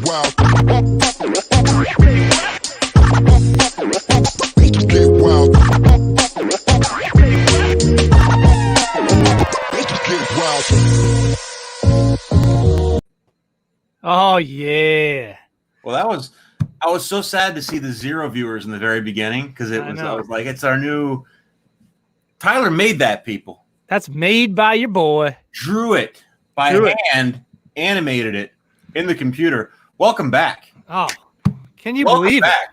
wild. They just get wild. They just get wild. Oh yeah. Well, I was so sad to see the 0 viewers in the very beginning because I was like, it's our new. Tyler made that, people. That's made by your boy. Drew it by hand, animated it in the computer. Welcome back. Oh, can you believe it?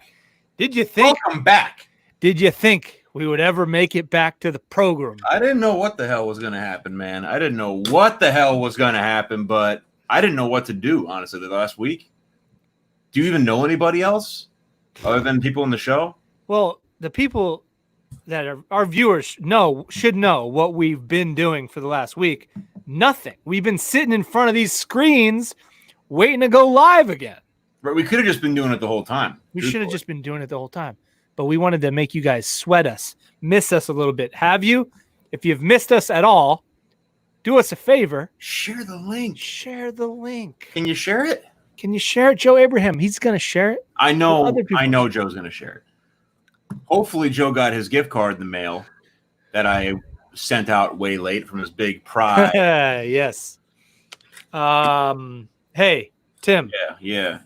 Did you think? Welcome back. Did you think we would ever make it back to the program? I didn't know what the hell was going to happen, man. I didn't know what the hell was going to happen, but I didn't know what to do, honestly, the last week. Do you even know anybody else other than people in the show? Well, the people that are our viewers should know what we've been doing for the last week. Nothing. We've been sitting in front of these screens waiting to go live again. Right, we could have just been doing it the whole time. We should have just been doing it the whole time. But we wanted to make you guys sweat us, miss us a little bit. Have you? If you've missed us at all, do us a favor. Share the link. Share the link. Can you share it? Can you share it, Joe Abraham? He's going to share it. I know Joe's going to share it. Hopefully Joe got his gift card in the mail that I sent out way late from his big prize. Yes. Hey, Tim. Yeah.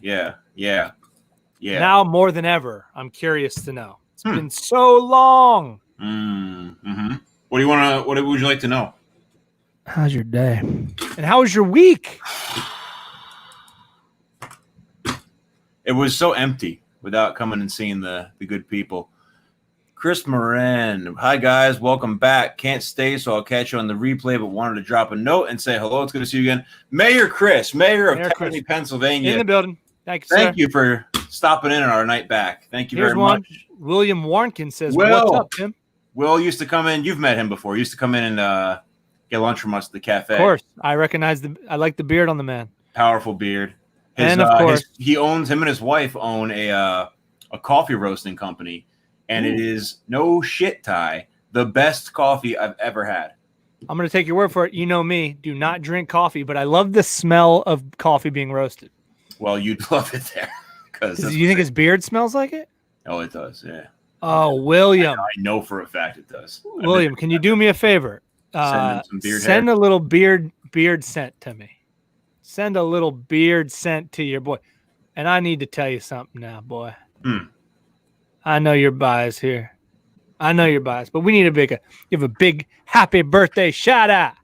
Now more than ever, I'm curious to know. It's been so long. Mm-hmm. What would you like to know? How's your day? And how was your week? It was so empty without coming and seeing the good people. Chris Moran. Hi, guys. Welcome back. Can't stay, so I'll catch you on the replay, but wanted to drop a note and say hello. It's good to see you again. Mayor Chris, Mayor of Tammany, Pennsylvania. In the building. Thank you, sir. Thank you for stopping in on our night back. Thank you very much. William Warnkin says, what's up, Tim? Will used to come in. You've met him before. He used to come in and get lunch from us at the cafe. Of course. I like the beard on the man. Powerful beard. And of course. Him and his wife own a coffee roasting company. And it is no shit, Ty, the best coffee I've ever had. I'm going to take your word for it. You know me. Do not drink coffee, but I love the smell of coffee being roasted. Well, you'd love it there. You think his beard smells like it? Oh, it does, yeah. Oh, William. I know for a fact it does. William, can you do me a favor? Send a little beard scent to me. Send a little beard scent to your boy. And I need to tell you something now, boy. I know you're biased here. I know you're biased, but we need to give a big happy birthday shout out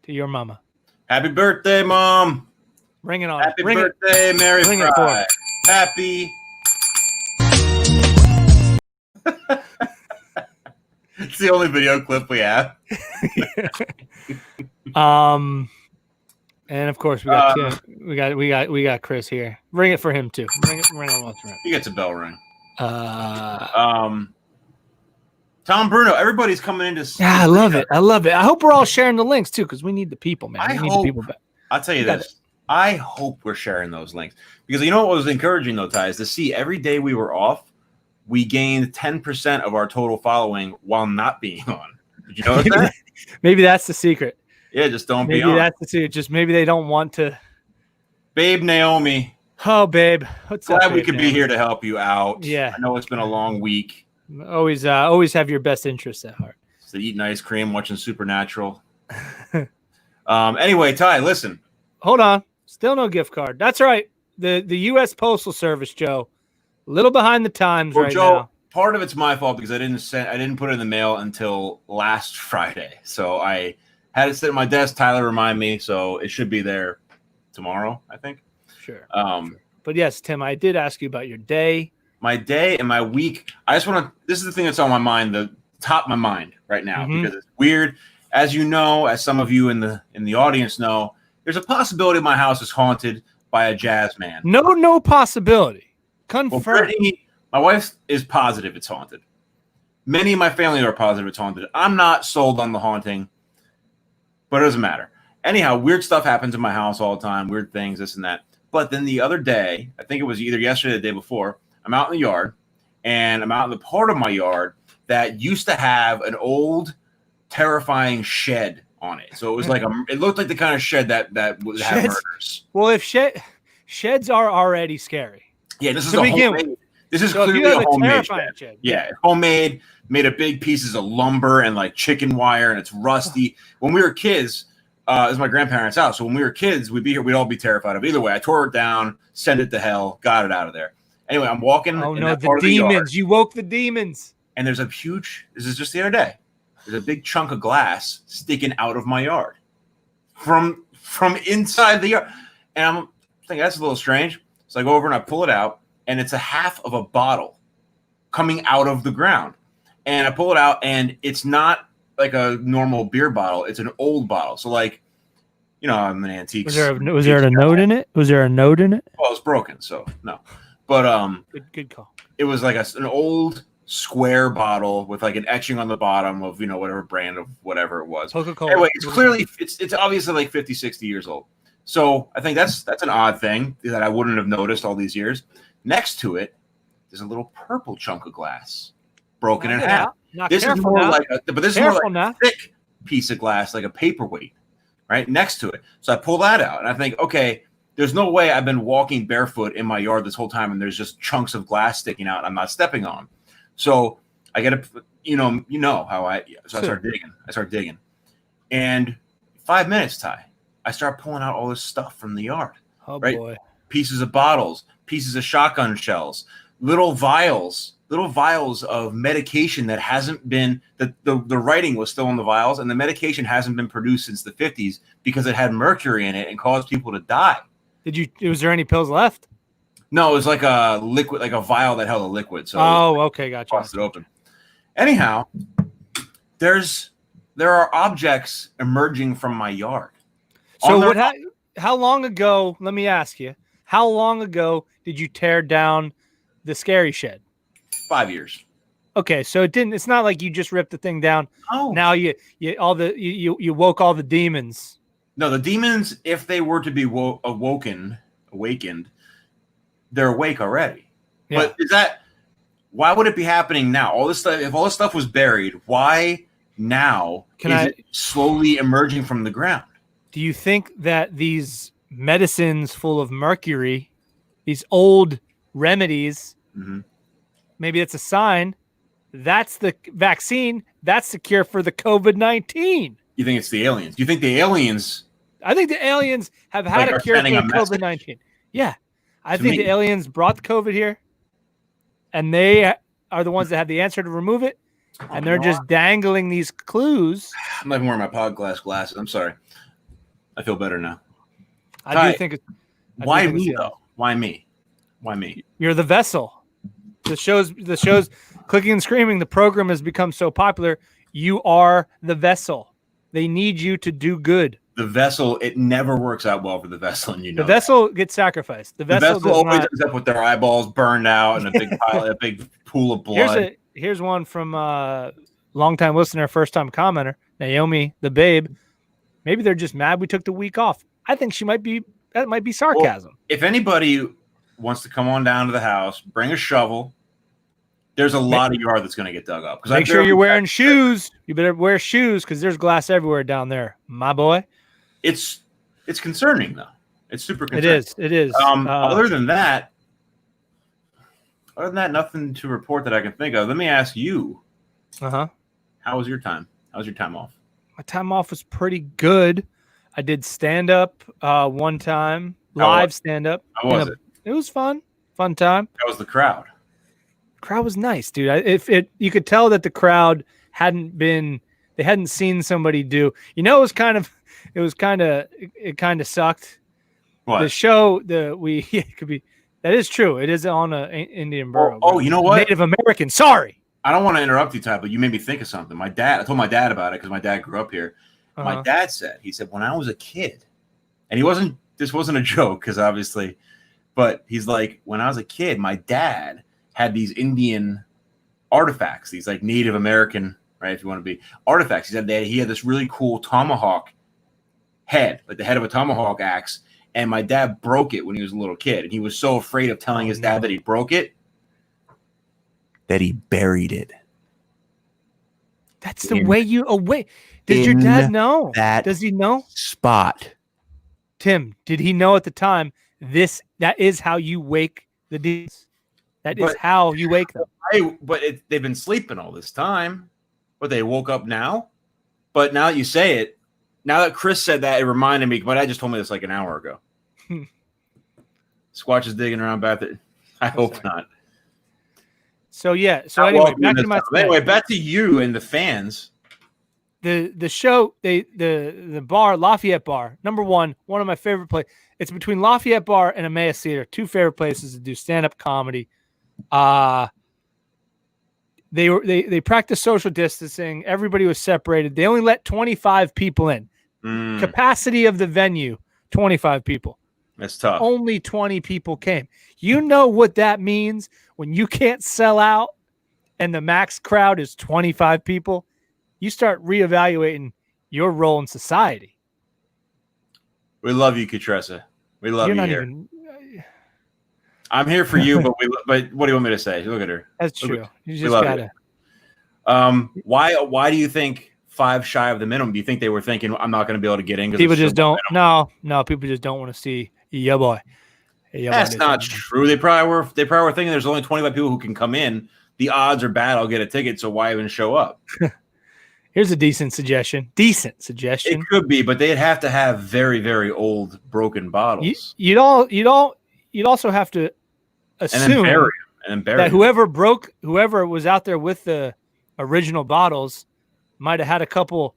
to your mama. Happy birthday, Mom. Ring it on. Happy birthday, Mary Fry. Happy. It's the only video clip we have. And of course we got Chris here. Ring it for him too. Ring it on. He gets a bell ring. Tom Bruno, everybody's coming into. Yeah, I love it. I hope we're all sharing the links too, because we need the people, man. We need the people back. I'll tell you this. I hope we're sharing those links because you know what was encouraging though, Ty, is to see every day we were off, we gained 10% of our total following while not being on. Did you notice that? Maybe that's the secret. Yeah, just don't be on. Maybe that's the secret. Just maybe they don't want to. Babe Naomi. Oh, babe. What's up? Glad we could be here to help you out. Yeah. I know it's been a long week. Always have your best interests at heart. So eating ice cream, watching Supernatural. Anyway, Ty, listen. Hold on. Still no gift card. That's right. The U.S. Postal Service, Joe. A little behind the times right Joe, now. Part of it's my fault because I didn't put it in the mail until last Friday. So I had it sit at my desk. Tyler reminded me, so it should be there tomorrow, I think. Sure. But yes, Tim, I did ask you about your day. My day and my week. I just want to. This is the thing that's on my mind, the top of my mind right now, because it's weird. As you know, as some of you in the audience know, there's a possibility my house is haunted by a jazz man. No possibility. Confirmed. Well, Brittany, my wife is positive it's haunted. Many of my family are positive it's haunted. I'm not sold on the haunting, but it doesn't matter. Anyhow, weird stuff happens in my house all the time. Weird things, this and that. But then the other day, I think it was either yesterday or the day before, I'm out in the yard, and I'm out in the part of my yard that used to have an old, terrifying shed on it. So it was like it looked like the kind of shed that would have murders. Well, if sheds are already scary. Yeah, this is a homemade. This is clearly a homemade shed. Yeah, homemade, made of big pieces of lumber and like chicken wire, and it's rusty. When we were kids, it was my grandparents' house. So when we were kids, we'd be here. We'd all be terrified of it. Either way, I tore it down, sent it to hell, got it out of there. Anyway, I'm walking. Oh no, the demons! You woke the demons. And there's a huge. This is just the other day. There's a big chunk of glass sticking out of my yard, from inside the yard, and I'm thinking that's a little strange. So I go over and I pull it out, and it's a half of a bottle coming out of the ground. And I pull it out, and it's not like a normal beer bottle. It's an old bottle. So like, you know, I'm an antique. Was there a note in it? Was there a note in it? Well, it's broken, so no. But good call. It was like an old square bottle with like an etching on the bottom of, you know, whatever brand of whatever it was. Coca-Cola. Anyway, it's obviously like 50, 60 years old. So I think that's an odd thing that I wouldn't have noticed all these years. Next to it, there's a little purple chunk of glass broken in half. This is more like a thick piece of glass, like a paperweight, right next to it. So I pull that out, and I think, okay, there's no way I've been walking barefoot in my yard this whole time, and there's just chunks of glass sticking out I'm not stepping on. So I got to, you know how I start digging. And 5 minutes, Ty, I start pulling out all this stuff from the yard. Oh, right? Boy. Pieces of bottles, pieces of shotgun shells, little vials of medication that hasn't been, the writing was still in the vials, and the medication hasn't been produced since the 50s because it had mercury in it and caused people to die. Was there any pills left? No, it was like a liquid, like a vial that held a liquid. So okay, gotcha. Tossed it open. Anyhow, there are objects emerging from my yard. So how long ago? Let me ask you. How long ago did you tear down the scary shed? 5 years. Okay, so it's not like you just ripped the thing down. Oh. Now you woke all the demons. No, the demons, if they were to be awakened, they're awake already. Yeah. But why would it be happening now? All this stuff, if all this stuff was buried, why now is it slowly emerging from the ground? Do you think that these medicines full of mercury, these old remedies, maybe it's a sign? That's the vaccine. That's the cure for the COVID-19. You think it's the aliens? You think the aliens? I think the aliens have had a cure for COVID-19. Yeah. I think the aliens brought the COVID here, and they are the ones that have the answer to remove it, and they're just dangling these clues. I'm not even wearing my pod glasses. I'm sorry. I feel better now. I do think it's... Why me, though? Why me? Why me? You're the vessel. The show's Clicking and Screaming, the program has become so popular. You are the vessel. They need you to do good. The vessel, it never works out well for the vessel, and the vessel gets sacrificed. The vessel always ends up with their eyeballs burned out and a big pool of blood. Here's one from longtime listener, first time commenter, Naomi the Babe. Maybe they're just mad we took the week off. I think that might be sarcasm. Well, if anybody wants to come on down to the house, bring a shovel. There's a lot of yard that's going to get dug up. Make sure you're wearing shoes. You better wear shoes because there's glass everywhere down there, my boy. It's concerning, though. It's super concerning. It is. Other than that, nothing to report that I can think of. Let me ask you. How was your time? How was your time off? My time off was pretty good. I did stand up one time, live stand up. How was it? It was fun time. How was the crowd? Crowd was nice, dude. You could tell that the crowd they hadn't seen somebody do. It kind of sucked. What? The show it could be. That is true. It is on a Indian borough. Oh, you know what? Native American. Sorry. I don't want to interrupt you, Ty, but you made me think of something. I told my dad about it because my dad grew up here. My dad said, when I was a kid, and this wasn't a joke because obviously, but he's like, when I was a kid, my dad had these Indian artifacts, these like Native American, right? If you want to be artifacts, he had this really cool tomahawk head, like the head of a tomahawk axe. And my dad broke it when he was a little kid. And he was so afraid of telling his dad that he broke it that he buried it. That's the way Does your dad know? That Does he know? spot. Tim, did he know at the time that is how you wake the demons? That is how you wake them. They've been sleeping all this time. But they woke up now? But now that you say it, now that Chris said that, it reminded me. My dad just told me this like an hour ago. Squatch is digging around back there. I hope not. So yeah. So anyway, back to my anyway, back to you and the fans. The show, the bar, Lafayette Bar, number one of my favorite places. It's between Lafayette Bar and Emmaus Theater, two favorite places to do stand-up comedy. They practiced social distancing. Everybody was separated. They only let 25 people in. Capacity of the venue, 25 people. That's tough. Only 20 people came. You know what that means when you can't sell out and the max crowd is 25 people? You start reevaluating your role in society. We love you, Kutressa. We love you here. I'm here for you, but what do you want me to say? Look at her. That's true. You just gotta. Why do you think 5 shy of the minimum? Do you think they were thinking I'm not going to be able to get in? People just don't. No. People just don't want to see ya boy. That's not true. They probably were thinking there's only 25 people who can come in. The odds are bad. I'll get a ticket. So why even show up? Here's a decent suggestion. It could be, but they'd have to have very, very old broken bottles. You'd also have to assume that whoever was out there with the original bottles might have had a couple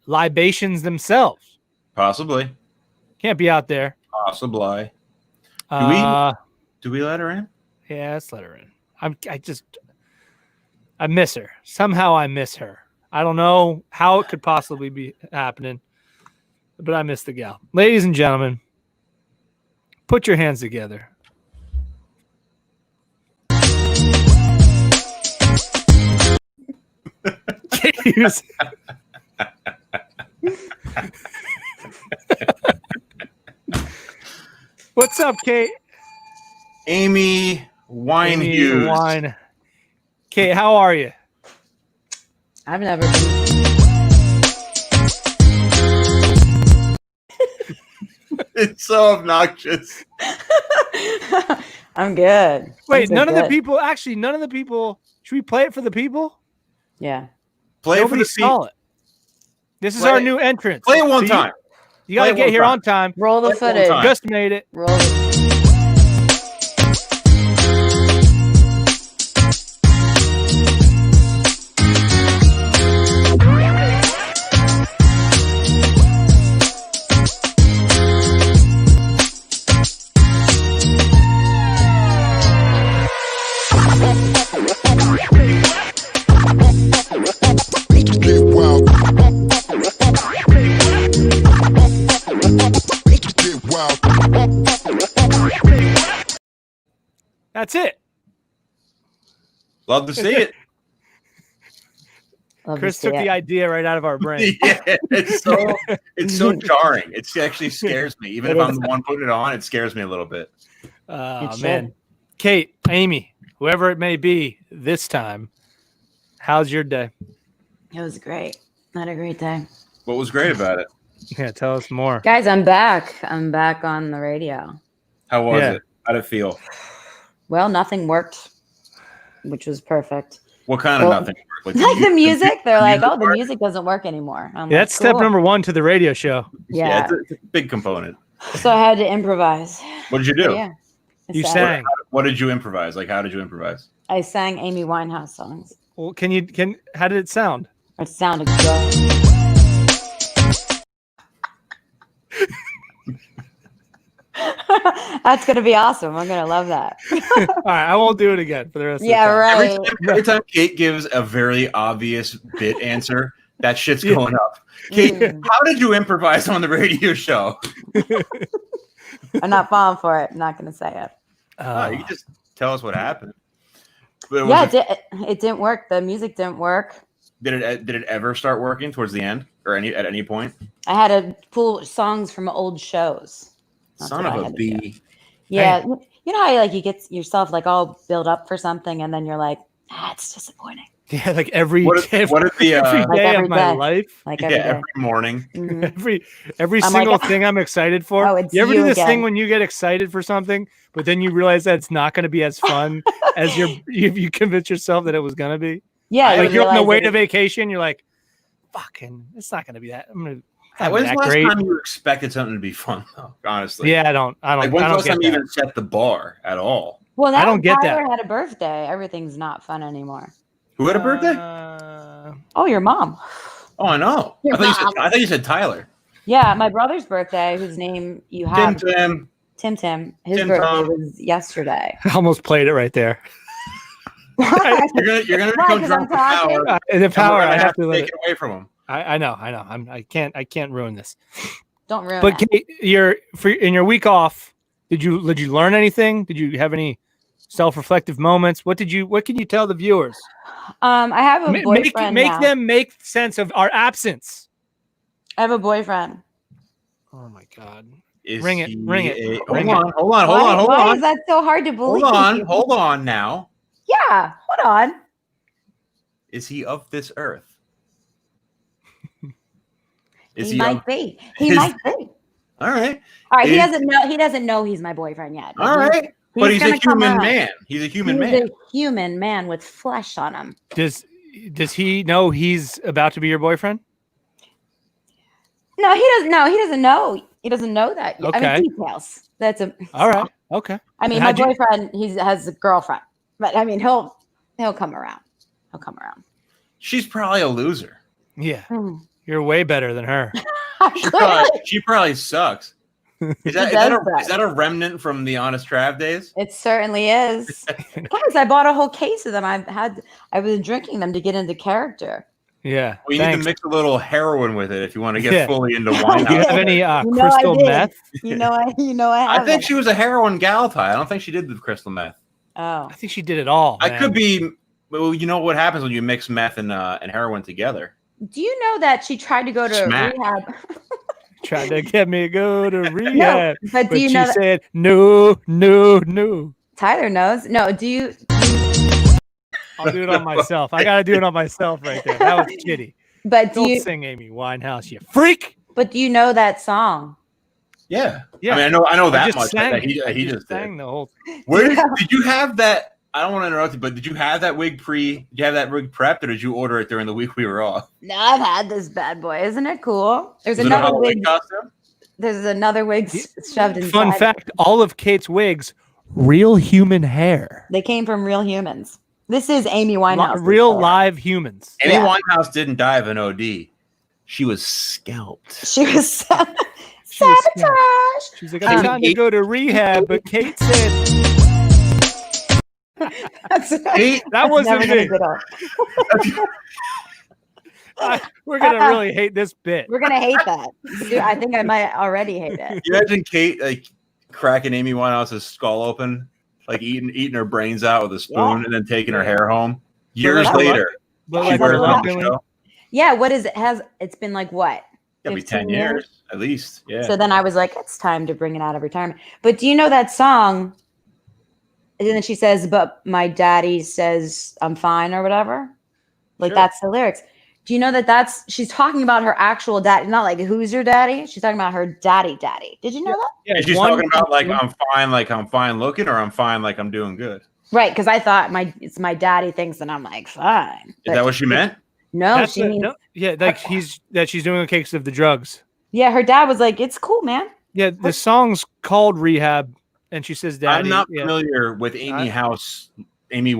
libations themselves. Possibly. Can't be out there. Possibly. Do we let her in? Yeah, let's let her in. I miss her. Somehow I miss her. I don't know how it could possibly be happening, but I miss the gal. Ladies and gentlemen, put your hands together. What's up, Kate? Amy Wine. Kate, how are you? I've never been. It's so obnoxious. I'm good. Wait, none of the people. Should we play it for the people? Yeah. Nobody saw it. This is our new entrance. Play it one time. You got to get here on time. Roll the footage. Just made it. Roll it. Get wild. Get wild. That's it. Love to see it. Chris took the idea right out of our brain. Yeah, it's so jarring. It actually scares me. Even if I'm the one putting it on, it scares me a little bit. Man. Kate, Amy, whoever it may be this time, how's your day? It was great. I had a great day. What was great about it? Yeah, tell us more. Guys, I'm back. I'm back on the radio. How was it? How did it feel? Well, nothing worked, which was perfect. What kind of nothing worked? Like the music. They're like, oh, the music doesn't work anymore. I'm that's step number 1 to the radio show. Yeah. It's a big component. So I had to improvise. What did you do? Yeah. You sang. What did you improvise? Like, how did you improvise? I sang Amy Winehouse songs. Well, how did it sound? It sounded good. That's going to be awesome. I'm going to love that. All right. I won't do it again for the rest of the time. Right. Every time Kate gives a very obvious bit answer, that shit's going up. Kate, how did you improvise on the radio show? I'm not falling for it. I'm not going to say it. You can just tell us what happened. It didn't work. The music didn't work. Did it ever start working towards the end or at any point? I had to pull songs from old shows. Son of a bee. Yeah. Hey. You know how you get yourself like all built up for something and then you're like, it's disappointing. Yeah, like every What if the every day every of my day. life. Like yeah, every day. every morning? Mhm. Every I'm single like, thing I'm excited for. Oh, it's you ever do you this thing again. when you get excited for something, but then you realize that it's not going to be as fun as you convince yourself that it was going to be? Yeah, Like you you're on the realize way that to vacation, you're like, fucking, it's not going to be that. I'm gonna. It's not gonna be When's the that last great. time you expected something to be fun? Though, honestly, Yeah, I don't. like when's I the don't last time get you that. even set the bar at all? Well, I now don't get Tyler that. had a birthday. Everything's not fun anymore. Who had a birthday? Oh, your mom. Oh, I know. Your I mom. thought you said Tyler. Yeah, my brother's birthday, whose name you have. Tim. Tim. His Tim birthday Tom. was yesterday. I almost played it right there. You're gonna Why, become 'cause drunk I'm with power. talking? The and power, we're gonna I have to let take it. it away from him. I know. I can't ruin this. Don't ruin But it. Kate, in your week off, did you learn anything? Did you have any self-reflective moments? What can you tell the viewers? I have a boyfriend Make now. them make sense of our absence. I have a boyfriend. Oh my God. Is Ring it, he ring it, a- ring hold it. on. Hold Why on. is that so hard to believe? Hold on now. Yeah, hold on. Is he of this earth? He might be. He is- might be. All right. All right. He Is- doesn't know he's my boyfriend yet. All right. But he's a gonna come human around. man. He's a human He's man. a human man with flesh on him. Does he know he's about to be your boyfriend? No, he doesn't know. He doesn't know. He doesn't know that yet. I Okay. mean, details. That's a. All right. Okay. I mean, And my how'd you- boyfriend, has a girlfriend, but I mean, he'll come around. He'll come around. She's probably a loser. Yeah. Hmm. You're way better than her. She probably sucks. Is that a remnant from the Honest Trav days? It certainly is. Guys, I bought a whole case of them. I've been drinking them to get into character. Yeah. Well, you need to mix a little heroin with it if you want to get Yeah. fully into Do wine. you have any crystal meth? I I think she was a heroin gal tie. I don't think she did the crystal meth. Oh, I think she did it all. I man. could be. Well, you know what happens when you mix meth and heroin together? do you know that she tried to go to Smack. rehab? Tried to get me to go to rehab. But do you she know that said no. Tyler knows? No, do you? I'll do it on myself. I gotta do it on myself right there. That was kitty. But do Don't you? sing Amy Winehouse, you freak. But do you know that song? Yeah. Yeah. I mean, I know I that just much. sang That it. he just sang did. the whole. Where did you have that? I don't want to interrupt you, but did you have that wig Did you have that wig prepped, or did you order it during the week we were off? No, I've had this bad boy. Isn't it cool? There's Was it a another Halloween wig. costume? There's another wig shoved inside. Fun fact: all of Kate's wigs, real human hair, They came from real humans. This is Amy Winehouse. real live humans. Amy Yeah. Winehouse didn't die of an OD. She was scalped. She was sabotage. She's like, I'm trying to go to rehab, but Kate said That's Kate, that never wasn't gonna me. get old. We're gonna really hate this bit. We're gonna hate that. Dude, I think I might already hate it. you imagine Kate like cracking Amy Winehouse's skull open, like eating her brains out with a spoon, and then taking her hair home. Years like, later, But Yeah, like wears it on the reluctantly, show. Yeah, what is it? It's been like what? Gotta be 15 10 years at least. Yeah. So then I was like, it's time to bring it out of retirement. But do you know that song? And then she says, but my daddy says I'm fine or whatever. Like Sure. that's the lyrics. Do you know that she's talking about her actual dad, not like who's your daddy? She's talking about her daddy. Did you know that? Yeah, she's talking about like I'm fine looking, or I'm fine like I'm doing good. Right, because I thought it's my daddy thinks, and I'm like, fine. Is that what she meant? No, That's she means yeah, like she's doing the cakes of the drugs. yeah. Her dad was like, it's cool, man. Yeah, the song's called Rehab, and she says, "Daddy." I'm not yeah. familiar with Amy Winehouse, Amy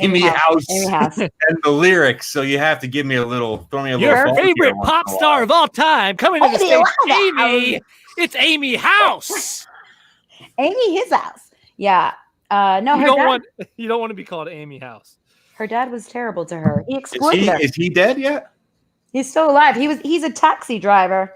Amy House, House. and the lyrics. So you have to give me a little, throw me a little. Your bone here favorite once pop in a star while. of all time coming to the Amy stage. Winehouse. Amy, it's Amy House. Amy, his house. Yeah. No, You don't want to be called Amy House. her dad was terrible to her. He exploited her. Is he dead yet? He's still alive. He's a taxi driver.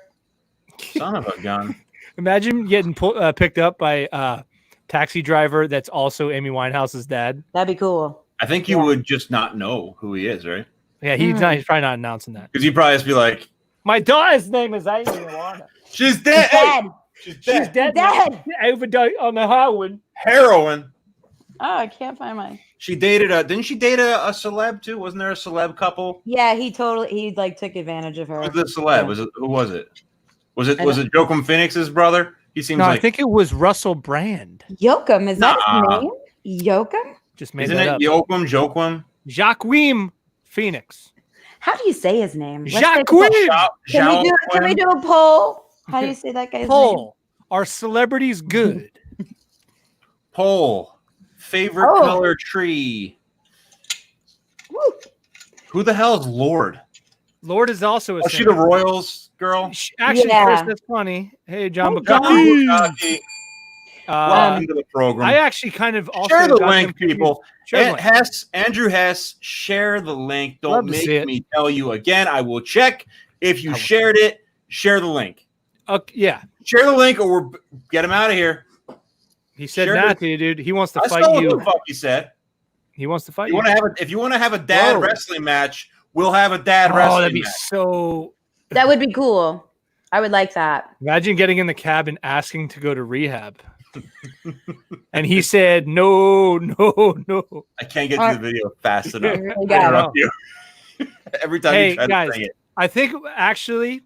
Son of a gun. Imagine getting picked up by a taxi driver that's also Amy Winehouse's dad. That'd be cool. I think you would just not know who he is, right? Yeah, he's probably not announcing that. Because he'd probably just be like, My daughter's name is Amy Winehouse. "She's dead. He's dead. She's She's dead. dead. Dead. Overdose on the heroin. Heroin." Oh, I can't find my. She dated a. Didn't she date a celeb too? Wasn't there a celeb couple? Yeah, he like took advantage of her. Who was the celeb? Yeah. Who was it? Was it Joaquin Phoenix's brother? He seems like. I think it was Russell Brand. Joachim, is that his name? Joachim? Just made Isn't that it up. Joaquim? Joaquin Phoenix. How do you say his name? Joaquin. Can we do a poll? How do you say that guy's name? Poll. Are celebrities good? Poll. Favorite color tree. Woo. Who the hell is Lord? Lord is also a Was she the Royals girl? Actually, Yeah. Chris, that's funny. Hey, John John Bukaki. Bukaki. Welcome to the program. I actually kind of also share the got link, him confused. people. Share the link. Andrew Hess, share the link. Don't Love to see make it. me tell you again. I will check. If you shared it, share the link. Yeah. Share the link or we'll get him out of here. He said Share not the- to, dude. He wants to I fight saw what you. the fuck he said. He wants to fight You you. want to have if you want to have a dad Whoa. wrestling match, we'll have a dad Oh, wrestling that'd be match. so. That would be cool. I would like that. Imagine getting in the cab and asking to go to rehab. And he said, no. I can't get to the video fast enough. Here we I go. interrupt you. Every time Hey, you try guys, to sing it. I think actually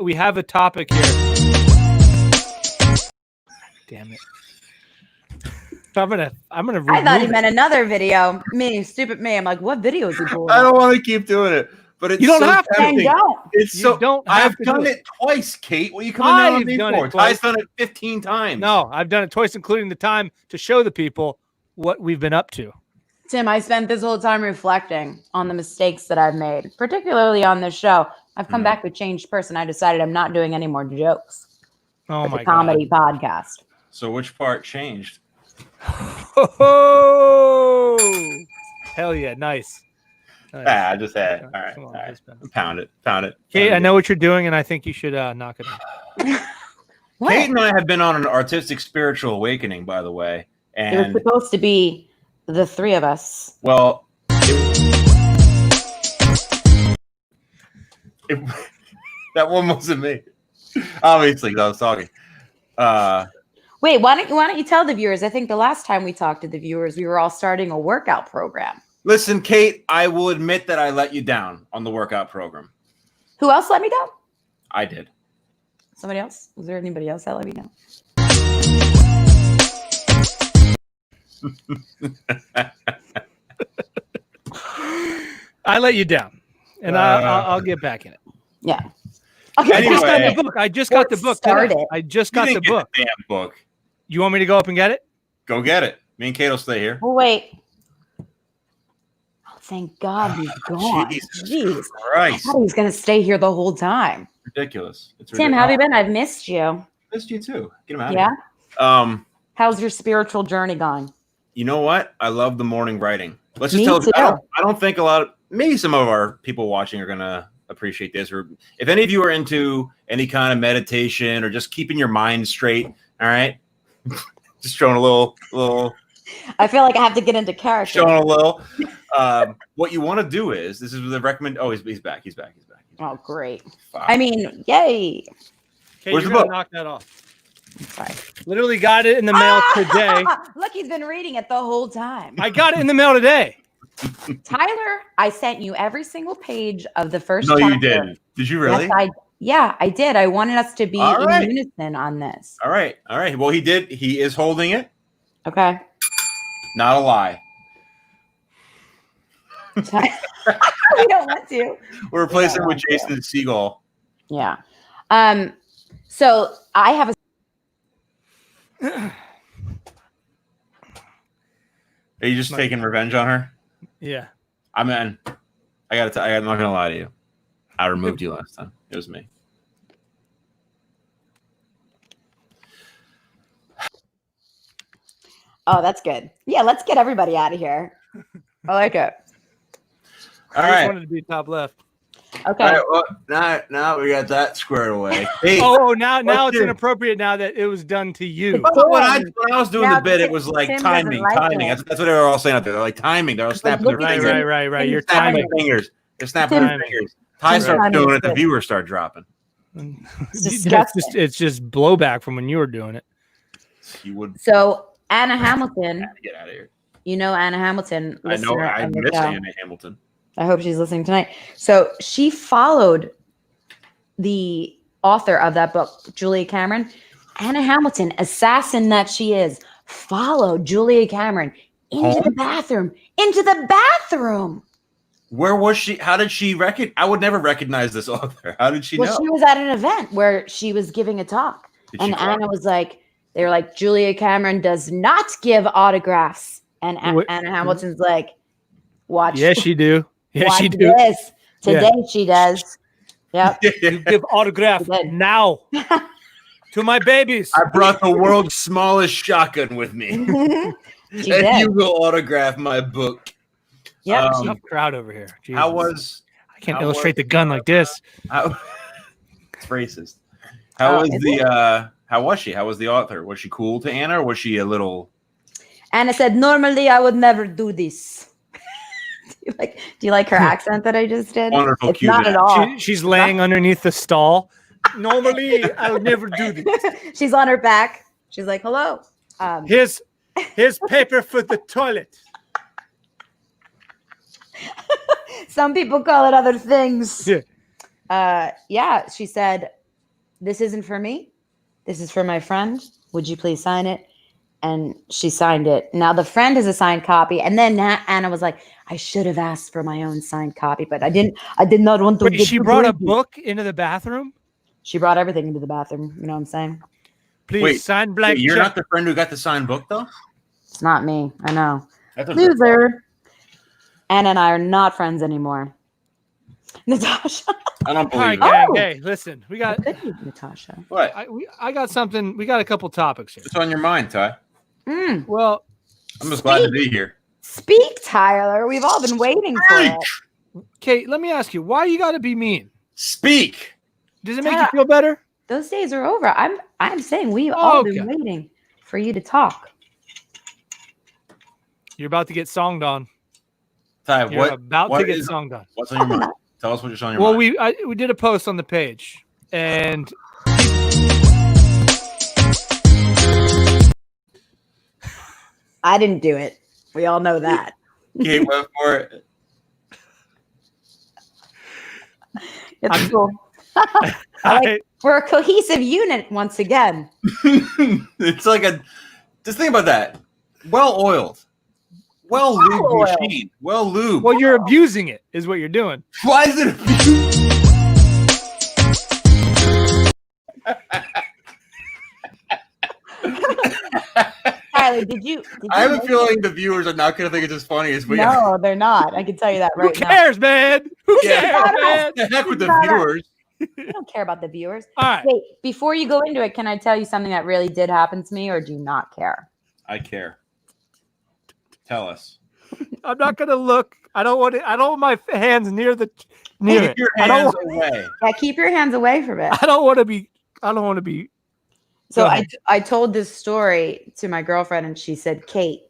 we have a topic here. Damn it. I'm gonna remove I thought he it. meant another video. Me, stupid me. I'm like, what video is he pulling? I don't want to keep doing it, but it's You don't so have to. Then tempting. don't. It's You so don't have I've to done do it twice, Kate. What are you coming down on I've me done for? it twice. Ty's done it 15 times. No, I've done it twice, including the time to show the people what we've been up to. Tim, I spent this whole time reflecting on the mistakes that I've made, particularly on this show. I've come back a changed person. I decided I'm not doing any more jokes. Oh It's my a comedy podcast. So which part changed? Oh, hell yeah, nice. I just had it. All right. Come on, All right. just bounce. Pound it. Kate, I know what you're doing, and I think you should knock it out. What? Kate and I have been on an artistic spiritual awakening, by the way. It was And supposed to be the three of us. well, that one wasn't me. Obviously, 'cause I was talking. Wait, why don't you tell the viewers? I think the last time we talked to the viewers, we were all starting a workout program. Listen, Kate, I will admit that I let you down on the workout program. Who else let me down? I did. Somebody else? Was there anybody else that let me down? I let you down, and I'll get back in it. Yeah. Anyway. I just got the book. I just got the book. Start today. it. I just You got the didn't get book. the damn book. You want me to go up and get it? Go get it. Me and Kate will stay here. Well, wait. Oh, thank God he's gone. Jesus Jeez. I Christ. thought he was going to stay here the whole time. Ridiculous. It's Tim, how have you been? I've missed you. Missed you too. Get him out Yeah? of here. How's your spiritual journey going? You know what? I love the morning writing. Let's just Me tell too. I don't think a lot of maybe some of our people watching are gonna appreciate this. Or if any of you are into any kind of meditation or just keeping your mind straight, all right. Just showing a little I feel like I have to get into character. showing a little. What you want to do is this is the recommend. Oh, he's back. He's back. Oh, great. Fuck. I mean, yay. Okay, Where's you the gotta book? knock that off. Sorry. Literally got it in the mail today. Look, he's been reading it the whole time. I got it in the mail today. Tyler, I sent you every single page of the first no, chapter. you didn't. Did you really? Yes, I did. I wanted us to be All in right. unison on this. All right. Well, he did. He is holding it. Okay. Not a lie. We don't want to. We're replacing Yeah, with Jason Segel. Yeah. So I have a Are you just taking revenge on her? Yeah. I'm not gonna lie to you. I removed you last time. It was me. Oh, that's good. Yeah, let's get everybody out of here. I like it. All I just right. wanted to be top left. Okay. All right. Well, now we got that squared away. Hey, Oh, now What's it's your- inappropriate now that it was done to you. when I was doing Now, the bit, it Tim- was like Tim timing. doesn't like Timing. it. That's what they were all saying out there. They're like timing. They're all snapping their look at fingers. Right. You're Snapping timing. their fingers. They're snapping their Timing. fingers. Ty Timing starts doing is it. The good. viewers start dropping. It's disgusting. It's just blowback from when you were doing it. You would So Anna Hamilton get out of here. you know Anna Hamilton. I know. listener I of the miss show. Anna Hamilton. I hope she's listening tonight. So she followed the author of that book, Julia Cameron. Anna Hamilton, assassin that she is, followed Julia Cameron into the bathroom. Into the bathroom. Where was she? How did she I would never recognize this author. How did she know? She was at an event where she was giving a talk. And Anna was like, they were like, Julia Cameron does not give autographs. And Anna Hamilton's like, watch. Yes, she do. Yes, she do. This. Today she does. Yep. You give autograph now to my babies. I brought the world's smallest shotgun with me. And you will autograph my book. Yep. Tough crowd over here. Jesus. I can't illustrate the gun like this. It's racist. How was she? How was the author? Was she cool to Anna, or was she a little? Anna said, normally I would never do this. Do you like her accent that I just did? Wonderful. It's not at all. She's laying underneath the stall. Normally I would never do this. She's on her back. She's like, hello. Here's paper for the toilet. Some people call it other things. Yeah. She said, this isn't for me. This is for my friend. Would you please sign it? And she signed it. Now the friend has a signed copy. And then Anna was like, I should have asked for my own signed copy, but I did not want to. Wait, she brought a book into the bathroom? She brought everything into the bathroom. You know what I'm saying? Please sign blank. You're not the friend who got the signed book, though? It's not me. I know. Loser. Anna and I are not friends anymore. Natasha. I don't believe it. Hey, listen. We got Natasha. What? I got something. We got a couple topics here. What's on your mind, Ty? Well, I'm just glad to be here. Speak, Tyler. We've all been waiting for it. Kate, let me ask you, why you got to be mean? Speak. Does it make you feel better? Those days are over. I'm saying we've all been waiting for you to talk. You're about to get songed on. Ty, You're about to get songed on. What's on your mind? Tell us what's on your mind. Well, we did a post on the page, and I didn't do it. We all know that. Kate went for it. It's cool. We're a cohesive unit once again. It's like just think about that. Well-oiled. Well-lubed machine. Well-lubed. Well, you're abusing it, is what you're doing. Why is it abused? Tyler, did you I have a feeling the viewers are not going to think it's as funny as we are. No, they're not. I can tell you that right now. Who cares, man? Who cares, man? The heck with the viewers. I don't care about the viewers. All right. Wait, before you go into it, can I tell you something that really did happen to me, or do you not care? I care. Tell us. I'm not going to look. I don't want my hands near it. Keep your hands away. Yeah, keep your hands away from it. I don't want to be. So I told this story to my girlfriend, and she said, Kate,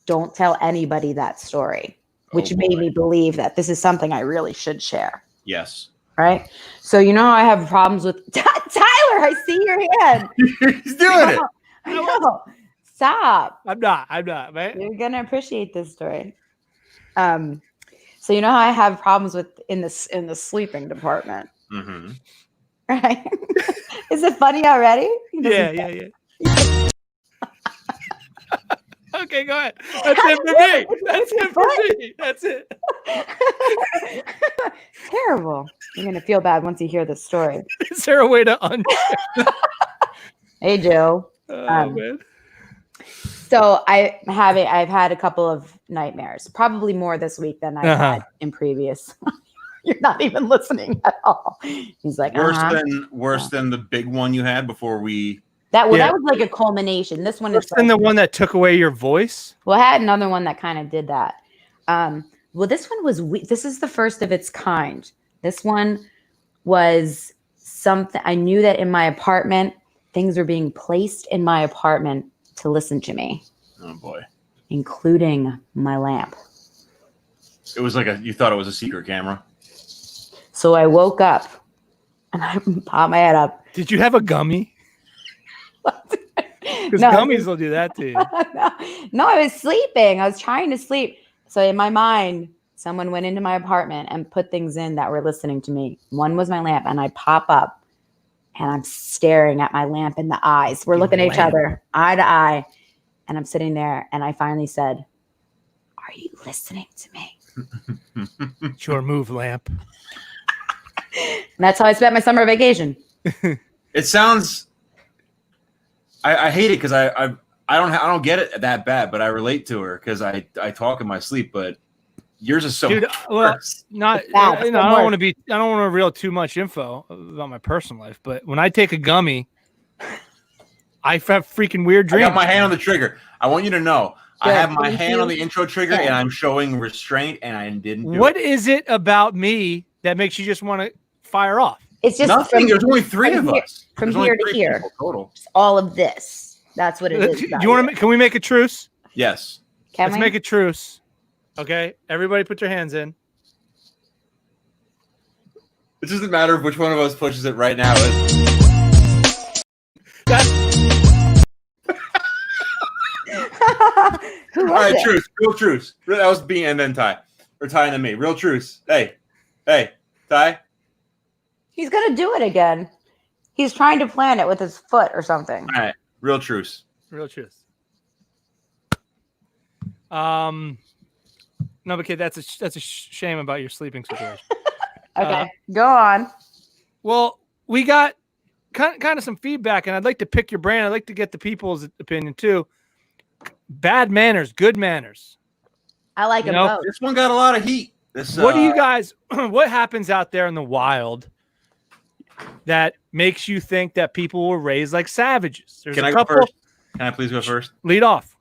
don't tell anybody that story, which made me believe that this is something I really should share. Yes. Right? So you know how I have problems with Tyler, I see your hand. He's doing it. I know. Stop. I'm not, man. You're gonna appreciate this story. So you know how I have problems with in the sleeping department. Mm-hmm. Right? Is it funny already? Yeah. Okay, go ahead. That's it for me. That's it. Terrible. You're gonna feel bad once you hear this story. Is there a way to Hey, Joe. Man. So I've had a couple of nightmares, probably more this week than I've had in previous. You're not even listening at all. He's like, worse than the big one you had before we. That was like a culmination. This one is worse than the one that took away your voice. Well, I had another one that kind of did that. Well, this one was. This is the first of its kind. This one was something. I knew that in my apartment, things were being placed in my apartment to listen to me. Oh boy. Including my lamp. It was like you thought it was a secret camera. So I woke up and I popped my head up. Did you have a gummy? Because gummies will do that to you. No, I was sleeping. I was trying to sleep. So in my mind, someone went into my apartment and put things in that were listening to me. One was my lamp, and I pop up and I'm staring at my lamp in the eyes. We're looking at each other eye to eye. And I'm sitting there, and I finally said, "Are you listening to me?" Sure move, lamp. And that's how I spent my summer vacation. It sounds. I hate it because I don't get it that bad, but I relate to her because I talk in my sleep, but yours is so. Dude, well, not. bad. I don't want to reveal too much info about my personal life, but when I take a gummy, I have freaking weird dreams. I got my hand on the trigger. I want you to know. Good. I have my hand on the intro trigger, and I'm showing restraint, and I didn't do What it. is it about me that makes you just want to fire off? It's just Nothing. There's only three of us. From There's here only to three here. people total. Just all of this. That's what it is. Do you want to? Can we make a truce? Yes. Can Let's make a truce. Okay, everybody, put your hands in. It doesn't matter which one of us pushes it right now. Who was All right, it? truce. Real truce. That was B and then Ty. Or Ty and then me. Real truce. Hey, Ty. He's gonna do it again. He's trying to plan it with his foot or something. All right. Real truce. Real truth. No, but kid, that's a shame about your sleeping situation. Okay, go on. Well, we got kind of some feedback, and I'd like to pick your brain. I'd like to get the people's opinion too. Bad manners, good manners. I like You them know, both. This one got a lot of heat. This. What do you guys? What happens out there in the wild that makes you think that people were raised like savages? There's Can a I go couple. first? Can I please go first? Lead off.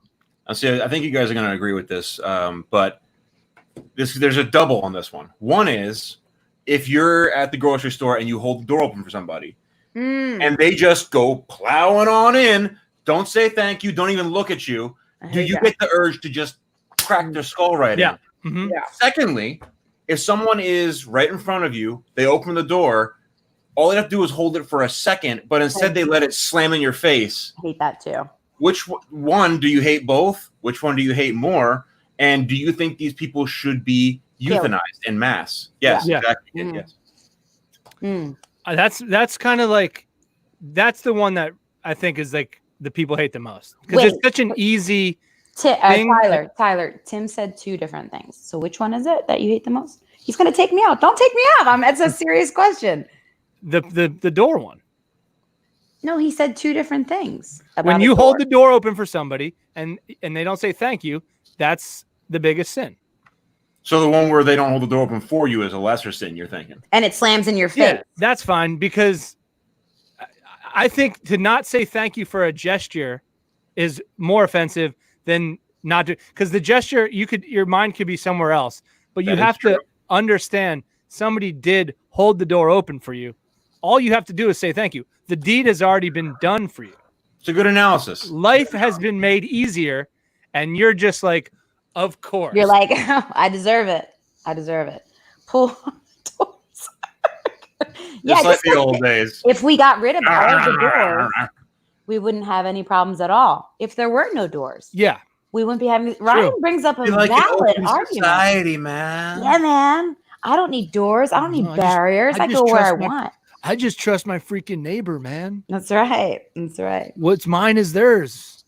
I see. I think you guys are going to agree with this, but there's a double on this one. One is if you're at the grocery store and you hold the door open for somebody, and they just go plowing on in, don't say thank you, don't even look at you. Do you get the urge to just crack their skull right in? Mm-hmm. Yeah. Secondly, if someone is right in front of you, they open the door, all they have to do is hold it for a second, but instead they let it slam in your face. I hate that too. Which one do you hate both? Which one do you hate more? And do you think these people should be euthanized en masse? Yes, Yeah. exactly. Mm. Yes. That's kind of like that's the one that I think is like the people hate the most because it's such an easy thing. Tyler, Tim said two different things. So which one is it that you hate the most? He's gonna take me out. Don't take me out. It's a serious question. The door one. No, he said two different things. When you hold the door open for somebody and they don't say thank you, that's the biggest sin. So the one where they don't hold the door open for you is a lesser sin, you're thinking? and it slams in your face. Yeah, that's fine because I think to not say thank you for a gesture is more offensive than not to, because the gesture your mind could be somewhere else, but you have to understand somebody did hold the door open for you. All you have to do is say thank you. The deed has already been done for you. It's a good analysis. Life has been made easier, and you're just like, of course. You're like, I deserve it. I deserve it. Pull doors. Just like the old days. If we got rid of all the doors, we wouldn't have any problems at all. If there were no doors, Yeah. we wouldn't be having. Ryan brings up a Like valid an open argument. society, man. Yeah, man. I don't need doors. I don't need No, barriers. I just go where I trust my- want. I just trust my freaking neighbor, man. That's right. That's right. What's mine is theirs.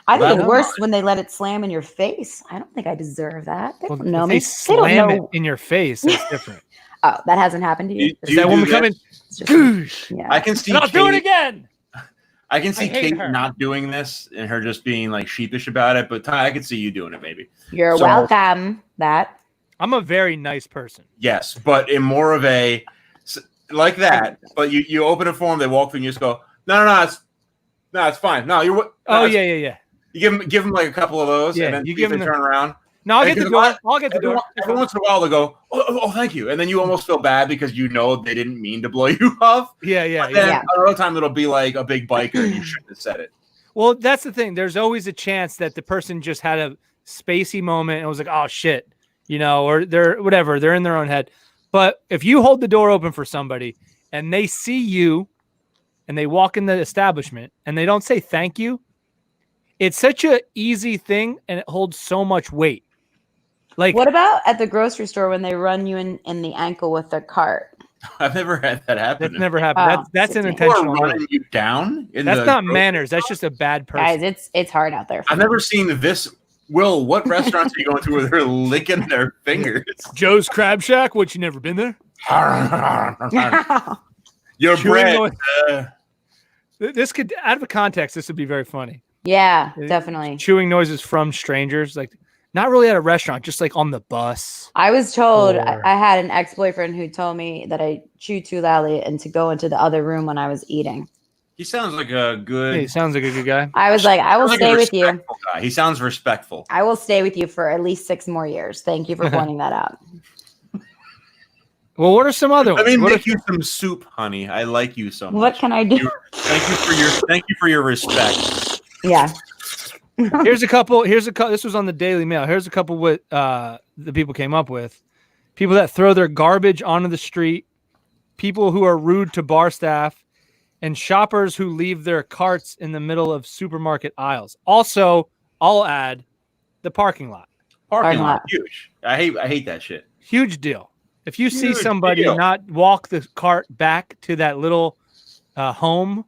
I think Well, it's worse when they let it slam in your face. I don't think I deserve that. They Well, don't know if me. they They don't slam it know. in your face, that's different. Oh, that hasn't happened to you. Do Is that you woman do coming? this? It's just- Goosh. yeah. I can see And I'll do it Kate- again. I can see I hate Kate her. not doing this and her just being like sheepish about it, but Ty, I could see you doing it maybe. You're So- welcome. That. I'm a very nice person. Yes, but in more of a like that. But you open it for them, they walk through, and you just go, no, it's fine. No, you're what? Oh yeah. You give them like a couple of those, Yeah, and then you see give if they them turn around. No, I'll Hey, get the 'cause door. I- I'll get the door. Every once in a while, they go, oh, thank you, and then you almost feel bad because you know they didn't mean to blow you off. Yeah. But then Yeah. another time it'll be like a big biker, and you shouldn't have said it. Well, that's the thing. There's always a chance that the person just had a spacey moment and was like, "Oh shit," or they're in their own head. But if you hold the door open for somebody and they see you and they walk in the establishment and they don't say thank you, it's such a easy thing and it holds so much weight. Like, what about at the grocery store when they run you in the ankle with their cart? I've never had that happen. That's never happened. Oh, That's an People are intentional move. running you down. That's not manners. That's just a bad person. Guys, it's hard out there. I've never seen this. Will, what restaurants are you going to where they're licking their fingers? Joe's Crab Shack. What, you never been there? Your bread. This could, out of context, this would be very funny. Yeah, definitely. Chewing noises from strangers, like not really at a restaurant, just like on the bus. I was told Or- I had an ex-boyfriend who told me that I chewed too loudly and to go into the other room when I was eating. He sounds like a good. Hey, sounds like a good guy. I was like, I will sounds like stay a with you. respectful guy. He sounds respectful. I will stay with you for at least 6 more years. Thank you for pointing that out. Well, what are some other Let ones? me What make are- you some soup, honey. I like you so much. What can I do? Thank you for your respect. Yeah. Here's a couple. This was on the Daily Mail. Here's a couple what the people came up with. People that throw their garbage onto the street, people who are rude to bar staff, and shoppers who leave their carts in the middle of supermarket aisles. Also, I'll add the parking lot. Parking Parking lot, lot. huge. I hate that shit. Huge deal. If you see Huge somebody deal. not walk the cart back to that little home,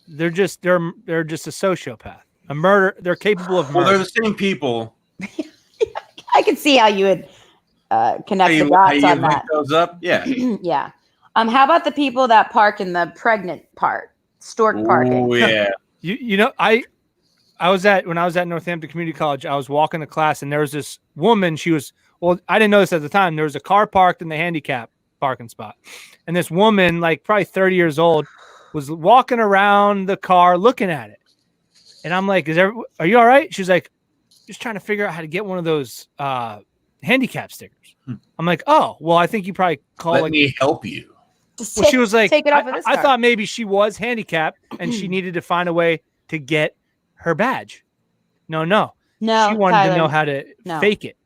they're just a sociopath, a murder. They're capable of Well, murder. they're the same people. I could see how you would connect the How dots you on link that. those up? Yeah. Yeah. How about the people that park in the pregnant part? Stork parking. Oh yeah. You know, when I was at Northampton Community College, I was walking to class and there was this woman. I didn't know this at the time. There was a car parked in the handicap parking spot. And this woman, like probably 30 years old, was walking around the car looking at it. And I'm like, are you all right? She's like, just trying to figure out how to get one of those handicap stickers. I'm like, oh, well, I think you probably call Let me help you. Just Well, she was like, take it off of this I car. thought maybe she was handicapped and she needed to find a way to get her badge. No. No, She wanted to Tyler, know how to no. fake it.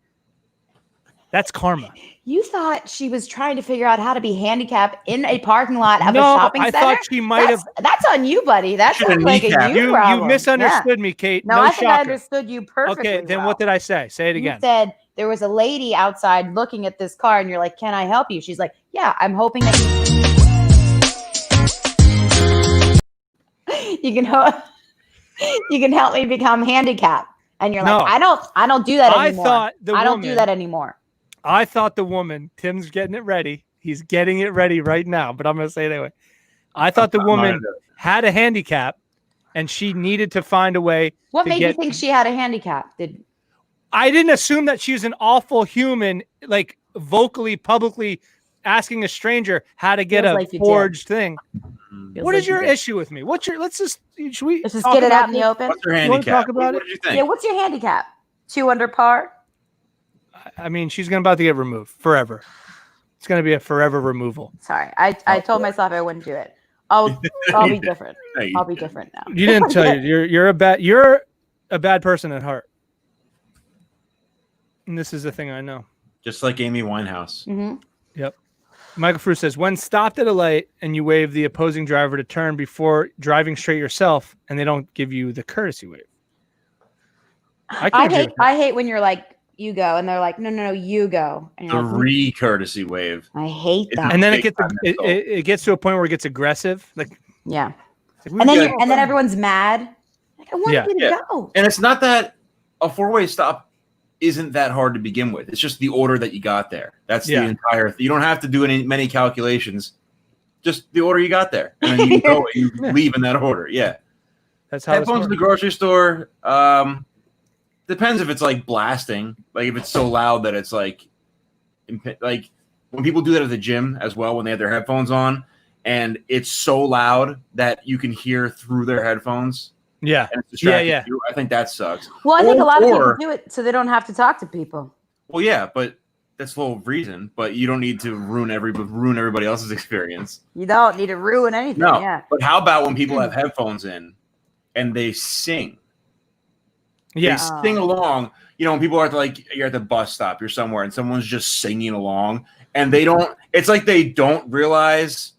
That's karma. You thought she was trying to figure out how to be handicapped in a parking lot of a No, shopping I center? thought she might have. That's on you, buddy. That Should've sounds like a kneecapped. you You problem. misunderstood me, Kate. No, No I think I shocker. understood you perfectly. Okay, then well. what did I say? Say it You again. said there was a lady outside looking at this car, and you're like, "Can I help you?" She's like, "Yeah, I'm hoping that you can help. You can help me become handicapped." And you're No. like, "I don't do that I anymore. thought the I don't do woman- that anymore." I thought the woman, Tim's getting it ready. He's getting it ready right now, but I'm going to say it anyway. I thought the woman had a handicap and she needed to find a way. What to made get- you think she had a handicap? I didn't assume that she was an awful human, like vocally, publicly asking a stranger how to get Feels a like you did. forged thing. Feels What like is you your did. issue with me? Let's just Let's talk get it about out in the this? open. What's your You wanna handicap? talk about What it? did you think? Yeah, what's your handicap? 2 under par? I mean, she's about to get removed forever. It's going to be a forever removal. Sorry, I told myself I wouldn't do it. I'll be different. No, you I'll be didn't. different now. You didn't tell you. You're a bad person at heart. And this is the thing I know. Just like Amy Winehouse. Hmm. Yep. Michael Fruit says, when stopped at a light and you wave the opposing driver to turn before driving straight yourself, and they don't give you the courtesy wave. I can agree with that. I hate when you're like, you go, and they're like, no, you go. And The you're like, re-courtesy wave. I hate It's that. And then Big time insult. it gets to a point where it gets aggressive. Like, Yeah. we And then gotta- and then everyone's mad. Like, I want Yeah. you to Yeah. go. And it's not that a four-way stop isn't that hard to begin with. It's just the order that you got there. That's Yeah. the entire you don't have to do many calculations. Just the order you got there. And then you go you leave in that order. Yeah. That's how this Headphones in the works. grocery store. Depends if it's like blasting, like if it's so loud that it's like when people do that at the gym as well, when they have their headphones on and it's so loud that you can hear through their headphones Yeah. and it's distracting Yeah. you. I think that sucks. Well, I think a lot of people Or- do it so they don't have to talk to people. Well, yeah, but that's the whole reason. But you don't need to ruin everybody else's experience. You don't need to ruin anything. No. Yeah. But how about when people have headphones in and they sing? Yeah. They sing along. You know, when people are like, you're at the bus stop, you're somewhere, and someone's just singing along, and they don't. It's like they don't realize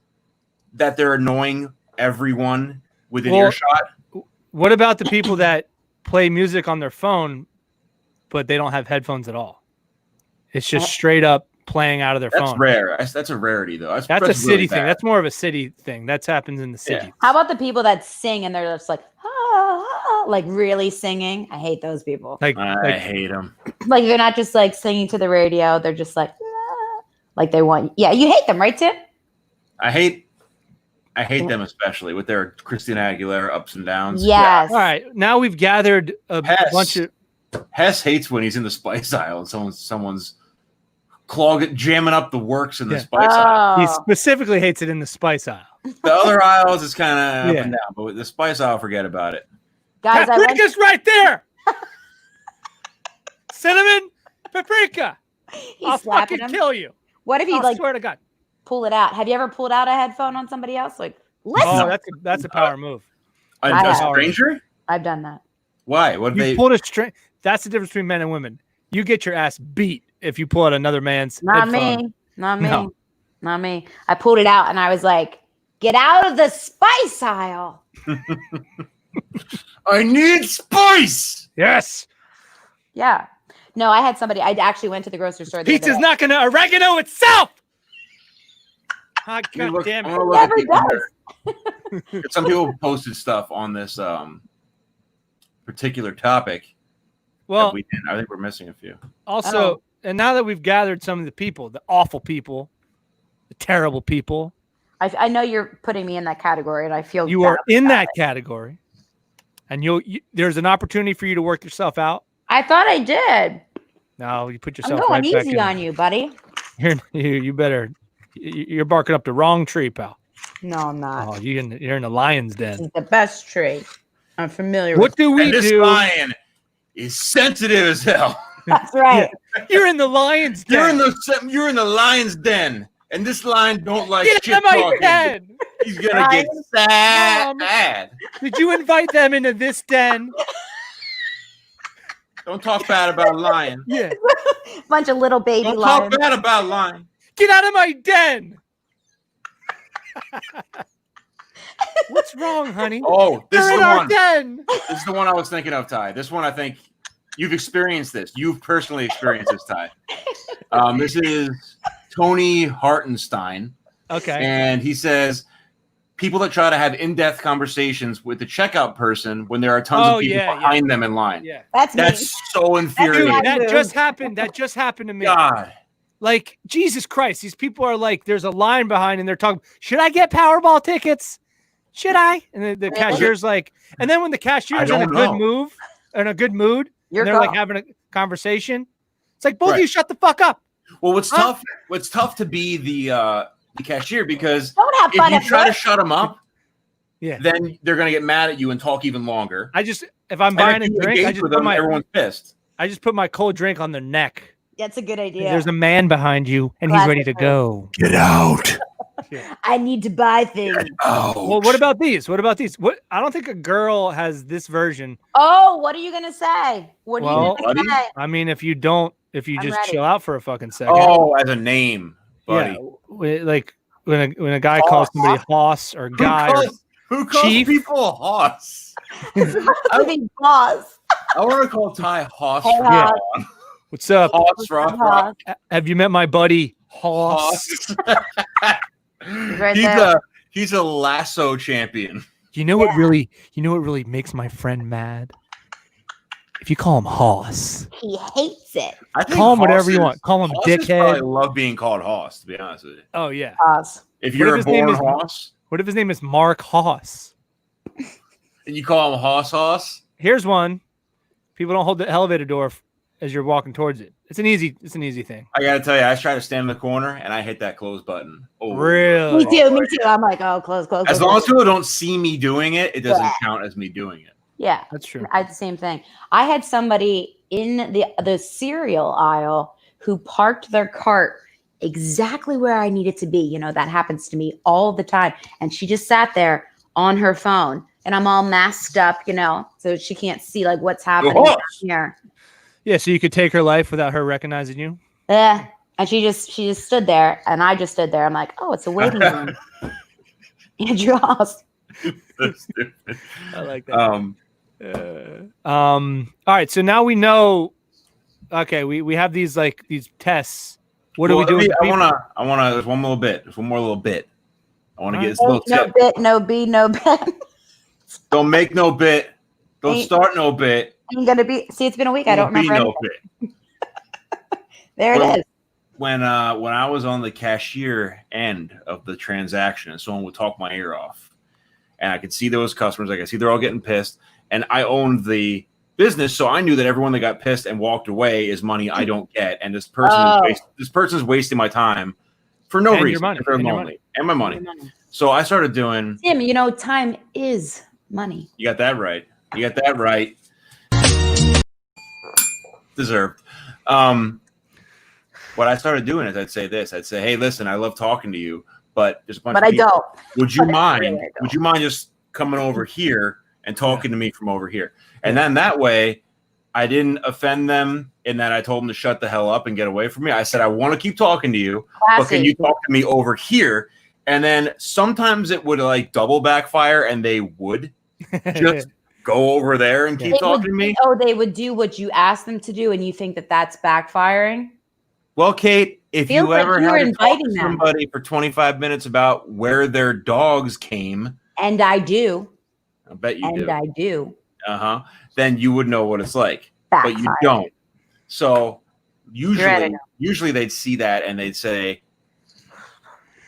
that they're annoying everyone within Well, earshot. What about the people that play music on their phone, but they don't have headphones at all? It's just straight up playing out of their phone. That's rare. That's a rarity, though. That's a city thing. That's more of a city thing. That happens in the city. Yeah. How about the people that sing and they're just like, like really singing? I hate those people. I hate them. Like they're not just like singing to the radio. They're just like they want. Yeah, you hate them, right, Tim? I hate them, especially with their Christina Aguilera ups and downs. Yes. All right. Now we've gathered a bunch of. Hess hates when he's in the spice aisle and someone's jamming up the works in the spice aisle. He specifically hates it in the spice aisle. The other aisles is kind of up and down, but with the spice aisle, forget about it. Guys, paprika's right there. Cinnamon, paprika. I'll fucking kill you. What if he like swear to God pull it out? Have you ever pulled out a headphone on somebody else? Like, listen. Oh, that's a power move. A stranger? I've done that. Why? Pulled a string. That's the difference between men and women. You get your ass beat if you pull out another man's headphone. Not me. I pulled it out and I was like, get out of the spice aisle. I need spice. Yes. Yeah. No, I had somebody. I actually went to the grocery store. Pizza's not going to oregano itself. Oh, God damn it. Never does. Some people posted stuff on this particular topic. Well, I think we're missing a few. Also, and now that we've gathered some of the people, the awful people, the terrible people. I know you're putting me in that category, and I feel you are in that category. And there's an opportunity for you to work yourself out. I thought I did. No, you put yourself. I'm going right easy back on you, buddy. You better. You're barking up the wrong tree, pal. No, I'm not. Oh, you're in the lion's den. This is the best tree. I'm familiar with. What do we do? This lion is sensitive as hell. That's right. Yeah. You're in the lion's den. You're in the lion's den, and this lion don't like shit talking. He's gonna get sad. Did you invite them into this den? Don't talk bad about lion. Yeah. Bunch of little baby lions. Don't talk bad about lion. Get out of my den. What's wrong, honey? Oh, this is the one. Den. This is the one I was thinking of, Ty. This one, I think you've experienced this. You've personally experienced this, Ty. This is Tony Hartenstein. Okay. And he says, people that try to have in-depth conversations with the checkout person when there are tons of people behind them in line. Yeah. That's so infuriating. Dude, that just happened. That just happened to me. God. Like, Jesus Christ. These people are like, there's a line behind and they're talking, should I get Powerball tickets? Should I? And the cashier's like, and then when the cashier's in a good mood, they're like having a conversation. It's like, both of you shut the fuck up. Well, what's tough to be the cashier, because if you try to shut them up, then they're gonna get mad at you and talk even longer. If I'm buying a drink, everyone's pissed. I just put my cold drink on their neck. That's a good idea. There's a man behind you, and he's ready to go. Get out. I need to buy things. Well, what about these? I don't think a girl has this version. Oh, what are you gonna say? What are you gonna say? I mean, if you just chill out for a fucking second. Oh, as a name, buddy. Yeah, like when a guy calls somebody hoss or guy. Who calls chief? people hoss? I think boss. I want to call Ty hoss. Yeah. What's up? Hoss rock. Have you met my buddy Hoss? He's a lasso champion. You know what really makes my friend mad? If you call him Hoss. He hates it. Call him whatever you want. Call him dickhead. I love being called Hoss, to be honest with you. Oh yeah. Hoss. If you're a born Hoss. What if his name is Mark Hoss? And you call him Hoss? Here's one. People don't hold the elevator door as you're walking towards it. It's an easy thing. I gotta tell you, I try to stand in the corner and I hit that close button. Oh, really? Me too. I'm like, oh, close. As long as people don't see me doing it, it doesn't count as me doing it. Yeah, that's true. I had the same thing. I had somebody in the cereal aisle who parked their cart exactly where I needed to be. You know, that happens to me all the time. And she just sat there on her phone, and I'm all masked up, you know, so she can't see like what's happening here. Yeah, so you could take her life without her recognizing you? Yeah. And she just stood there, and I just stood there. I'm like, oh, it's a waiting room. Andrew Hoss. I like that. All right. So now we know. Okay, we have these tests. What do we do? I wanna. There's one more little bit. I want to get this little no tip. bit, no B, no bet. Don't make no bit. Don't start no bit. Ain't gonna be. See, it's been a week. I don't remember. No bit. There it is. When I was on the cashier end of the transaction, someone would talk my ear off, and I could see those customers. I could see they're all getting pissed, and I owned the business, so I knew that everyone that got pissed and walked away is money I don't get, and this person's wasting my time for no reason. And my money. So I started doing. Tim, time is money. You got that right. Deserved. What I started doing is I'd say, hey, listen, I love talking to you, but there's a bunch of people. I don't. Would you mind? Would you mind just coming over here and talking to me from over here? And then that way, I didn't offend them in that I told them to shut the hell up and get away from me. I said, I want to keep talking to you, but can you talk to me over here? And then sometimes it would double backfire, and they would just go over there and keep talking to me. Oh, they would do what you asked them to do, and you think that that's backfiring? Well, Kate, if you ever had to talk to somebody them for 25 minutes about where their dogs came, and I do, I bet you do. And I do. Then you would know what it's like, Backfire. But you don't. So usually they'd see that and they'd say,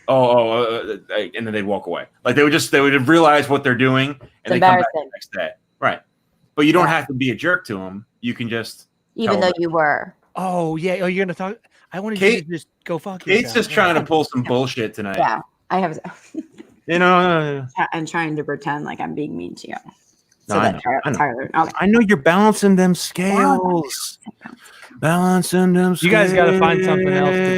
and then they'd walk away. Like they would realize what they're doing, and they come back the next day. Right. But you don't have to be a jerk to them. You can just even though you were. Oh yeah. Oh, you're gonna talk. I wanted you to just go fuck yourself. Kate's just trying to pull some bullshit tonight. Yeah, I have. I'm trying to pretend like I'm being mean to you. Tyler. Okay. I know you're balancing them scales. Balancing them scales. You guys got to find something else to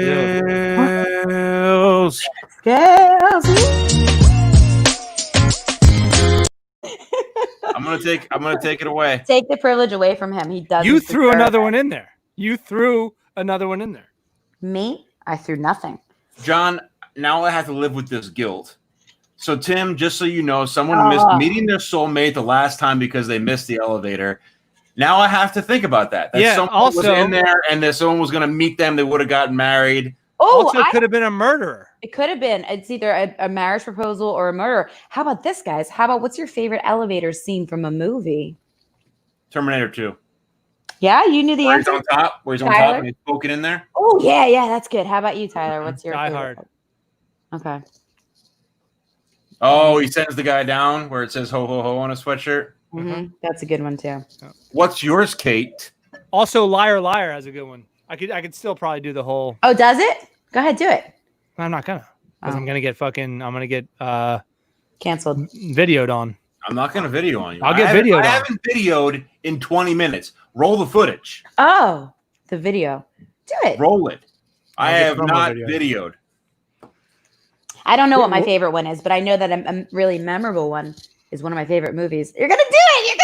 do. Scales. I'm gonna take it away. Take the privilege away from him. He doesn't. You threw another one in there. Me? I threw nothing. John, now I have to live with this guilt. So, Tim, just so you know, someone missed meeting their soulmate the last time because they missed the elevator. Now I have to think about that. Someone was in there and that someone was going to meet them. They would have gotten married. Oh, also, it could have been a murderer. It could have been. It's either a marriage proposal or a murder. How about this, guys? How about what's your favorite elevator scene from a movie? Terminator 2. Yeah, you knew the answer. Where he's on top and he's poking in there. Oh, yeah, that's good. How about you, Tyler? What's your Die favorite? Hard. Okay. Oh, he sends the guy down where it says ho, ho, ho on a sweatshirt. Mm-hmm. That's a good one, too. What's yours, Kate? Also, Liar, Liar has a good one. I could still probably do the whole. Oh, does it? Go ahead, do it. I'm not gonna. Because I'm gonna get canceled. Videoed on. I'm not gonna video on you. I'll get videoed on. I haven't videoed in 20 minutes. Roll the footage. Oh, the video. Do it. Roll it. I have not videoed. I don't know what my favorite one is, but I know that a really memorable one is one of my favorite movies. You're gonna do it.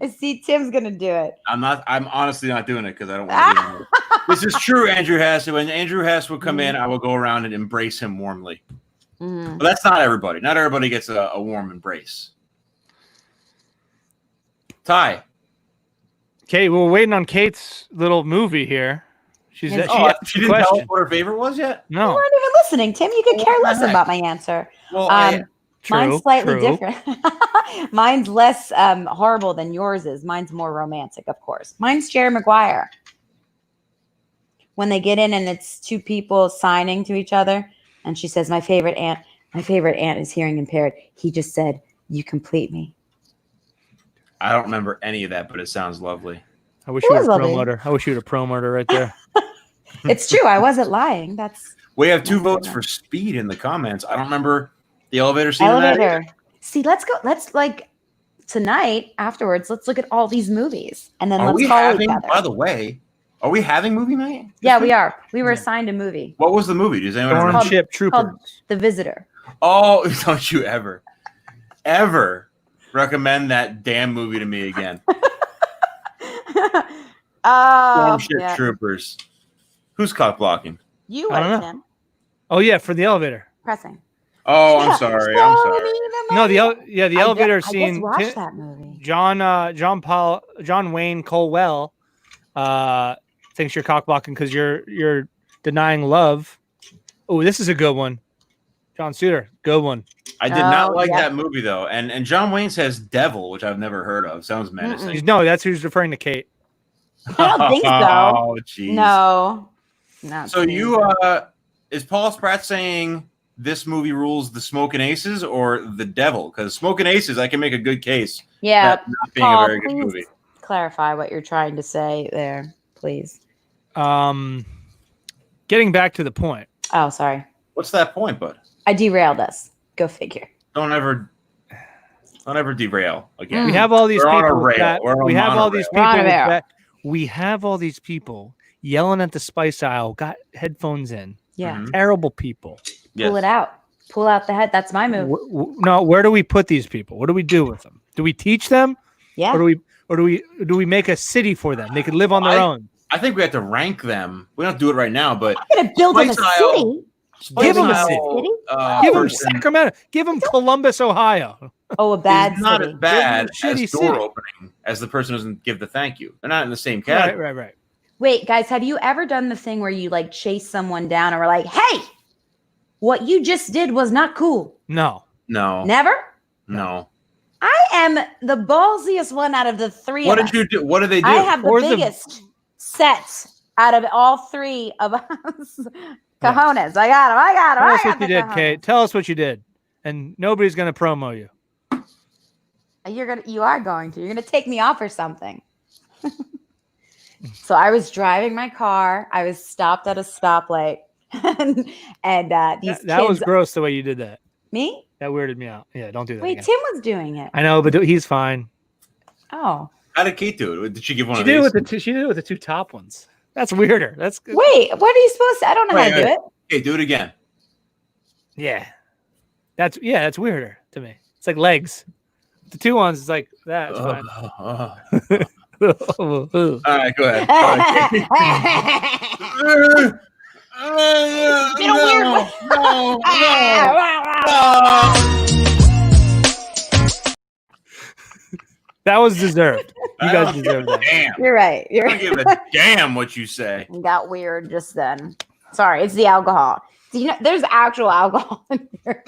I see Tim's gonna do it. I'm honestly not doing it because I don't want to do it. This is true, Andrew Hess. When Andrew Hess would come in, I will go around and embrace him warmly. But that's not everybody. Not everybody gets a warm embrace. Ty. Kate, we're waiting on Kate's little movie here. She didn't tell us what her favorite was yet? No. You weren't even listening, Tim. You could care less about my answer. Well, mine's slightly different. Mine's less horrible than yours is. Mine's more romantic, of course. Mine's Jerry Maguire. When they get in and it's two people signing to each other, and she says, my favorite aunt is hearing impaired. He just said, you complete me. I don't remember any of that, but it sounds lovely. I wish you were a promoter right there. It's true. I wasn't lying. We have 2 votes for Speed in the comments. I don't remember the elevator scene. See, let's go. Let's tonight afterwards. Let's look at all these movies and then let's follow each other. By the way, are we having movie night? Yeah, we are. We were assigned a movie. What was the movie? Does anyone remember? Stormship Troopers. The Visitor. Oh, don't you ever recommend that damn movie to me again? Stormship Troopers. Who's cock blocking? You were, Tim. Oh yeah, for the elevator. Pressing. Oh, I'm sorry. I'm sorry. No, the elevator I just scene. watched that movie. John Wayne Colwell thinks you're cockblocking because you're denying love. Oh, this is a good one. John Suter, good one. I did not Oh, like yeah. that movie though, and John Wayne says "devil," which I've never heard of. Sounds menacing. No, that's who's referring to Kate. I don't think so. Oh, jeez. No. Not So me. you is Paul Spratt saying this movie rules the Smoking Aces or the devil? Because Smoking Aces, I can make a good case. Yeah, that not being Paul, a very good please movie. clarify what you're trying to say there, please. Getting back to the point. Oh, sorry. What's that point, bud? I derailed us. Go figure. Don't ever derail again. We have all these We're on a people. rail. That, We're on we a have all monorail. these We're people. on a rail. That, we have all these people yelling at the spice aisle. Got headphones in. Yeah. Mhm. Terrible people. Yes. Pull it out. Pull out the head. That's my move. No, where do we put these people? What do we do with them? Do we teach them, Yeah. or do we make a city for them? They could live on their own. I think we have to rank them. We don't have to do it right now, but I'm gonna build them a Spice Aisle- city. Give them a Spice city. Aisle, Give them person Sacramento. Give them Columbus, Ohio. Oh, a bad is not city. as bad Give them a as shitty door city. opening as the person doesn't give the thank you. They're not in the same Right, category. right. Wait, guys, have you ever done the thing where you like chase someone down and were like, "Hey, what you just did was not cool"? No. No, Never. no. I am the ballsiest one out of the three. What of did us. you do? What did they do? I have the Or the- biggest sets out of all three of us. Cojones. I got him. I got him. Tell I us got what you the did, cojones. Kate. Tell us what you did, and nobody's gonna promo you. You are going to. You're gonna take me off or something. So I was driving my car. I was stopped at a stoplight, and these That kids. was gross the way you did that. Me? That weirded me out. Yeah, don't do that. Wait, again. Tim was doing it. I know, but he's fine. Oh, How did Kate do it? Did she give one She of did it these? with the two. She did it with the two top ones. That's weirder. That's good. wait. What are you supposed to? I don't know how to do Wait. it. Okay, do it again. Yeah, that's weirder to me. It's like legs. The two ones is like that. It's fine. All right, go ahead. All right. Did a weird one. That was deserved. You guys deserve that. Damn. You're right. You're I don't give a damn what you say. got weird just then. Sorry, it's the alcohol. Do you know there's actual alcohol in here?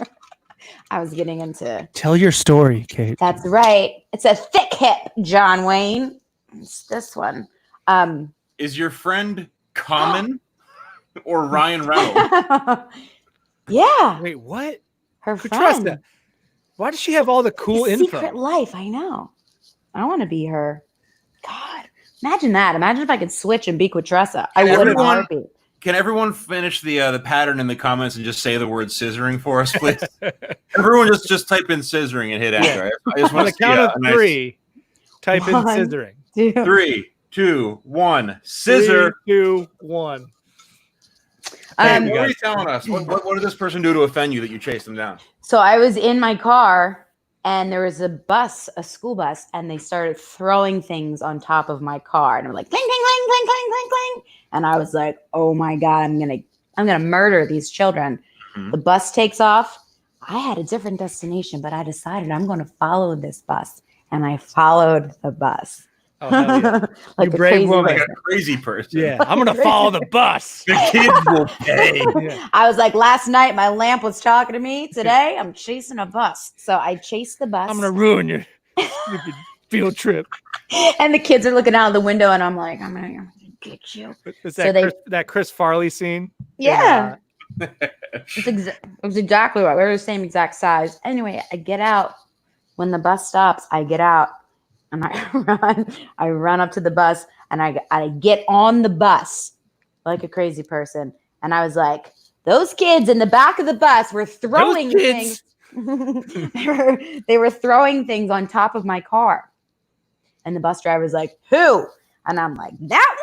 I was getting into. Tell your story, Kate. That's right. It's a thick hip, John Wayne. It's this one. Is your friend Common or Ryan Reynolds? Yeah, Wait, what? her Who friend. trusts that? Why does she have all the cool His info? secret life. I know. I want to be her. God, imagine that. Imagine if I could switch and be Quatressa. I would in a Everyone- heartbeat. Can everyone finish the pattern in the comments and just say the word scissoring for us, please? Everyone just type in scissoring and hit enter. I just On want the to count of nice three, type in One. scissoring. Dude. 3, 2, 1. Scissor. 3, 2, 1. Hey, Um, what are you telling us? What did this person do to offend you that you chased them down? So I was in my car and there was a school bus, and they started throwing things on top of my car. And I'm like, cling, cling, cling, cling, cling, cling, cling. And I was like, oh my God, I'm gonna murder these children. Mhm. The bus takes off. I had a different destination, but I decided I'm gonna follow this bus. And I followed the bus. Oh, hell yeah. Like You a brave crazy woman. Like person. a crazy person. Yeah, I'm gonna follow the bus. The kids will pay. Yeah. I was like, last night my lamp was talking to me. Today I'm chasing a bus. So I chased the bus. I'm gonna ruin your stupid field trip. And the kids are looking out the window, and I'm like, I'm gonna get you. It's So they- that Chris Farley scene. Yeah. It was exactly right. We were the same exact size. Anyway, I get out. When the bus stops, I get out and I run up to the bus, and I get on the bus like a crazy person. And I was like, those kids in the back of the bus were throwing kids. things. they were throwing things on top of my car. And the bus driver was like, who? And I'm like, that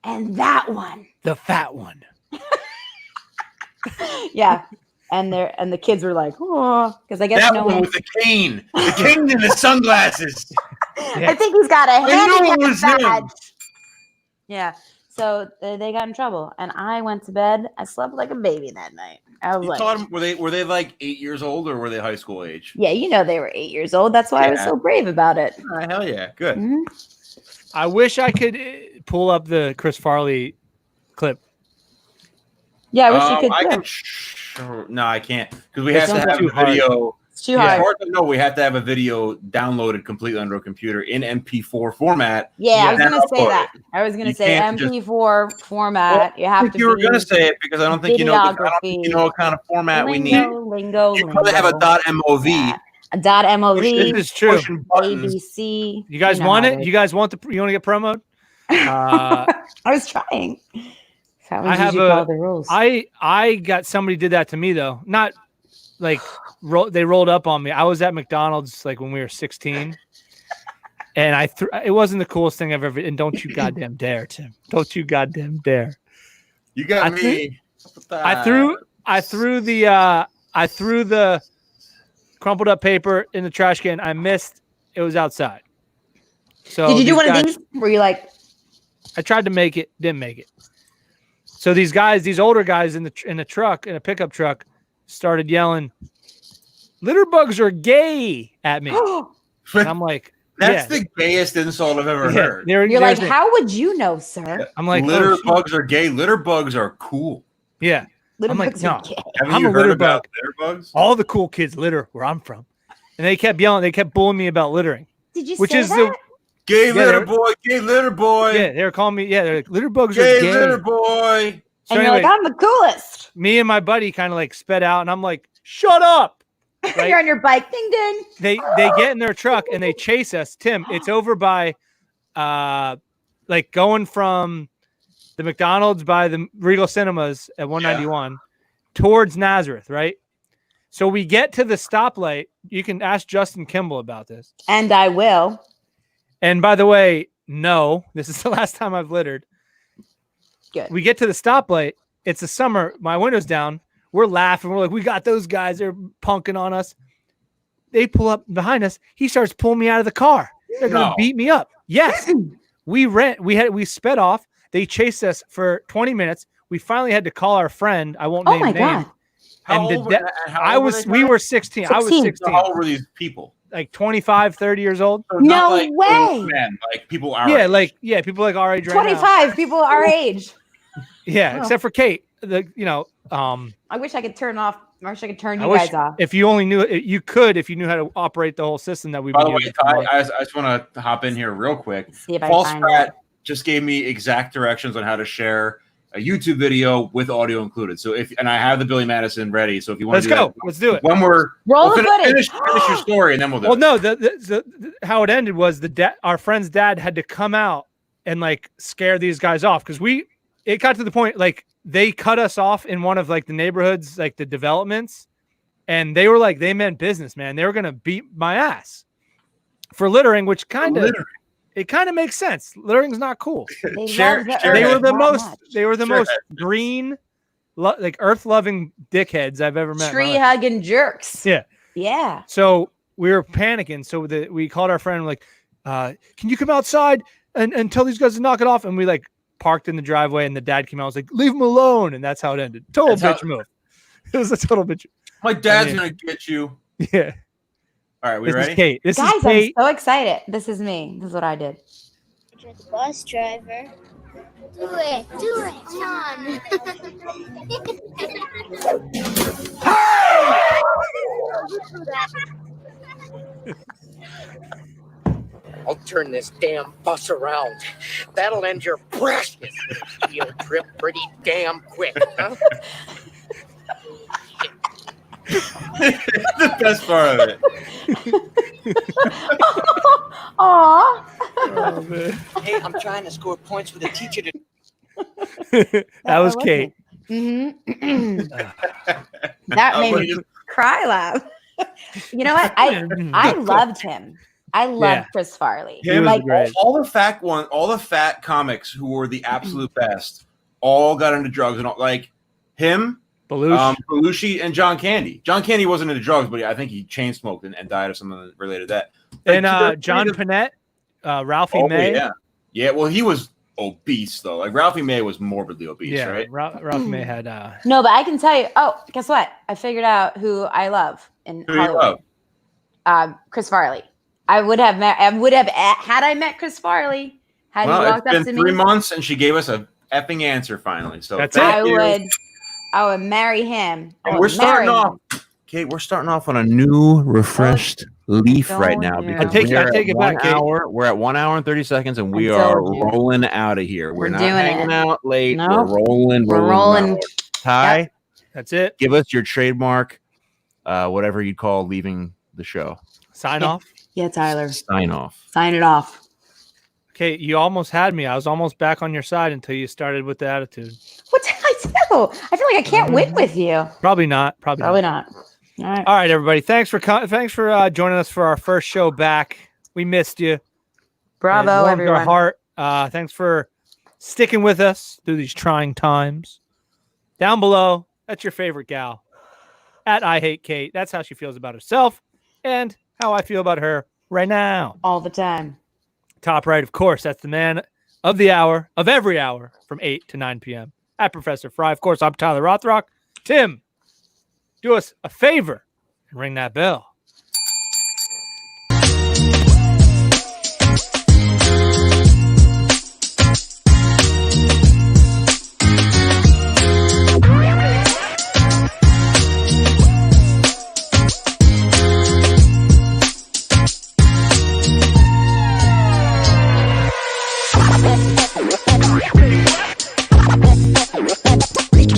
one and that one. The fat one. Yeah. And the kids were like, oh, because I guess That no one one. with the cane. The cane and the sunglasses. I think he's got a I know it handicap was him. badge. Yeah. So they got in trouble, and I went to bed. I slept like a baby that night. I was You like, taught them, were they like 8 years old or were they high school age? yeah, they were 8 years old. That's why I was so brave about it. Hell yeah, good. Mhm. I wish I could pull up the Chris Farley clip. Yeah, I wish you could. I Too. can. No, I can't because we have to have too a video. It's too hard. No, we have to have a video downloaded completely onto a computer in MP4 format. Yeah, I was then going to say upload that. it. I was going to You say can't just- MP4 format. You have to. You were going to say it because I don't think you know. I don't think you know what kind of format we need. Lingo. You probably have a .mov. Yeah. A .mov. This is true. ABC. You guys want it? You guys want you want to get promoed? I was trying. That was I have the rules. I got somebody did that to me though. Not like they rolled up on me. I was at McDonald's like when we were 16, and it wasn't the coolest thing I've ever. And don't you goddamn dare, Tim! Don't you goddamn dare! You got me. I threw the crumpled up paper in the trash can. I missed. It was outside. So did you do one of these? Were you like? I tried to make it, didn't make it. So these older guys in a truck, in a pickup truck, started yelling, "Litter bugs are gay" at me. And I'm like, that's the gayest insult I've ever heard. You're like, how would you know, sir? I'm like, litter bugs are gay. Litter bugs are cool. Yeah. Litter I'm bugs like, are no. gay. Haven't you heard about litter bugs? All the cool kids litter where I'm from. And they kept yelling, they kept bullying me about littering. Did you which say is that? Gay litter boy, gay litter boy. Yeah, they were calling me. Yeah, they're like, litter bugs gay are gay. Litter boy. So and you're anyway, like, I'm the coolest. Me and my buddy kind of like sped out, and I'm like, shut up. Right? You're on your bike. Ding, ding. They get in their truck and they chase us. Tim, it's over by, like going from the McDonald's by the Regal Cinemas at 191 towards Nazareth, right? So we get to the stoplight. You can ask Justin Kimball about this. And I will. And by the way, no, this is the last time I've littered. Good. We get to the stoplight. It's the summer. My window's down. We're laughing. We're like, we got those guys. They're punking on us. They pull up behind us. He starts pulling me out of the car. They're going to beat me up. Yes. We sped off. They chased us for 20 minutes. We finally had to call our friend. I won't name name. We were 16. I was 16. How old were these people? Like 25, 30 years old. So no like way. Men, like people our age. age. People like our age. 25 people our age. Yeah, except for Kate. I wish I could turn off. I wish I could turn you guys off. If you only knew it, you could. If you knew how to operate the whole system, that we. By the way, Ty, I just want to hop in here real quick. False Pratt just gave me exact directions on how to share a YouTube video with audio included. So I have the Billy Madison ready. So if you want to go, let's do it. When finish your story, and then we'll do it. Well, no, how it ended was our friend's dad had to come out and like scare these guys off because it got to the point like they cut us off in one of like the neighborhoods, like the developments, and they were like they meant business, man. They were gonna beat my ass for littering, which kind of makes sense. Littering's not cool. They were the most green, like earth-loving dickheads I've ever met. Tree-hugging jerks. Yeah. Yeah. So we were panicking. So we called our friend like, can you come outside and tell these guys to knock it off? And we like parked in the driveway and the dad came out and was like, leave him alone. And that's how it ended. Move. It was a total bitch. My dad's going to get you. Yeah. All right, we ready? Kate. Guys, I'm so excited. This is me. This is what I did. You're the bus driver. Do it, Sean. I'll turn this damn bus around. That'll end your precious field trip pretty damn quick, huh? The best part of it. Aww. Oh, man. Hey, I'm trying to score points with a teacher. That was Kate. Mm-hmm. That made me cry loud. You know what? I loved him. I loved Chris Farley. Like all the fat comics who were the absolute best all got into drugs and all, like him. Belushi and John Candy. John Candy wasn't into drugs, but I think he chain smoked and died of something related to that. And John Panette, Ralphie May. Yeah. Well, he was obese though. Like Ralphie May was morbidly obese, right? Ralph May had. No, but I can tell you. Oh, guess what? I figured out who I love in Who do you Hollywood. love? Chris Farley. I would have had I met Chris Farley. Had Well, he walked it's up been to 3 me, months, and she gave us a effing answer finally. So That's thank you. I would marry him. And we're starting off, Kate. We're starting off on a new, refreshed leaf right now. you. Because I take we're it at back, 1 Kate. hour. We're at 1 hour and 30 seconds, and we I are told you. rolling out of here. We're not doing hanging it. out late. Nope. We're rolling. We're rolling. Ty, Yep. That's it. give us your trademark, whatever you'd call leaving the show. Sign Yeah. off. Yeah, Tyler. Sign off. Sign it off. Okay, you almost had me. I was almost back on your side until you started with the attitude. What did I do? I feel like I can't win with you. Probably not. Probably not. All right. All right, everybody. Thanks for joining us for our first show back. We missed you. It Bravo, warmed everyone. our heart. Thanks for sticking with us through these trying times. Down below, that's your favorite gal. At I Hate Kate. That's how she feels about herself and how I feel about her right now. All the time. Top right, of course, that's the man of the hour, of every hour, from 8 to 9 p.m. At Professor Fry. Of course, I'm Tyler Rothrock. Tim, do us a favor and ring that bell.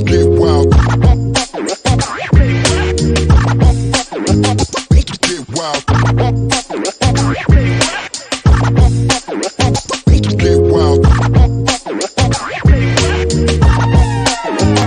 Get wild. Get wild.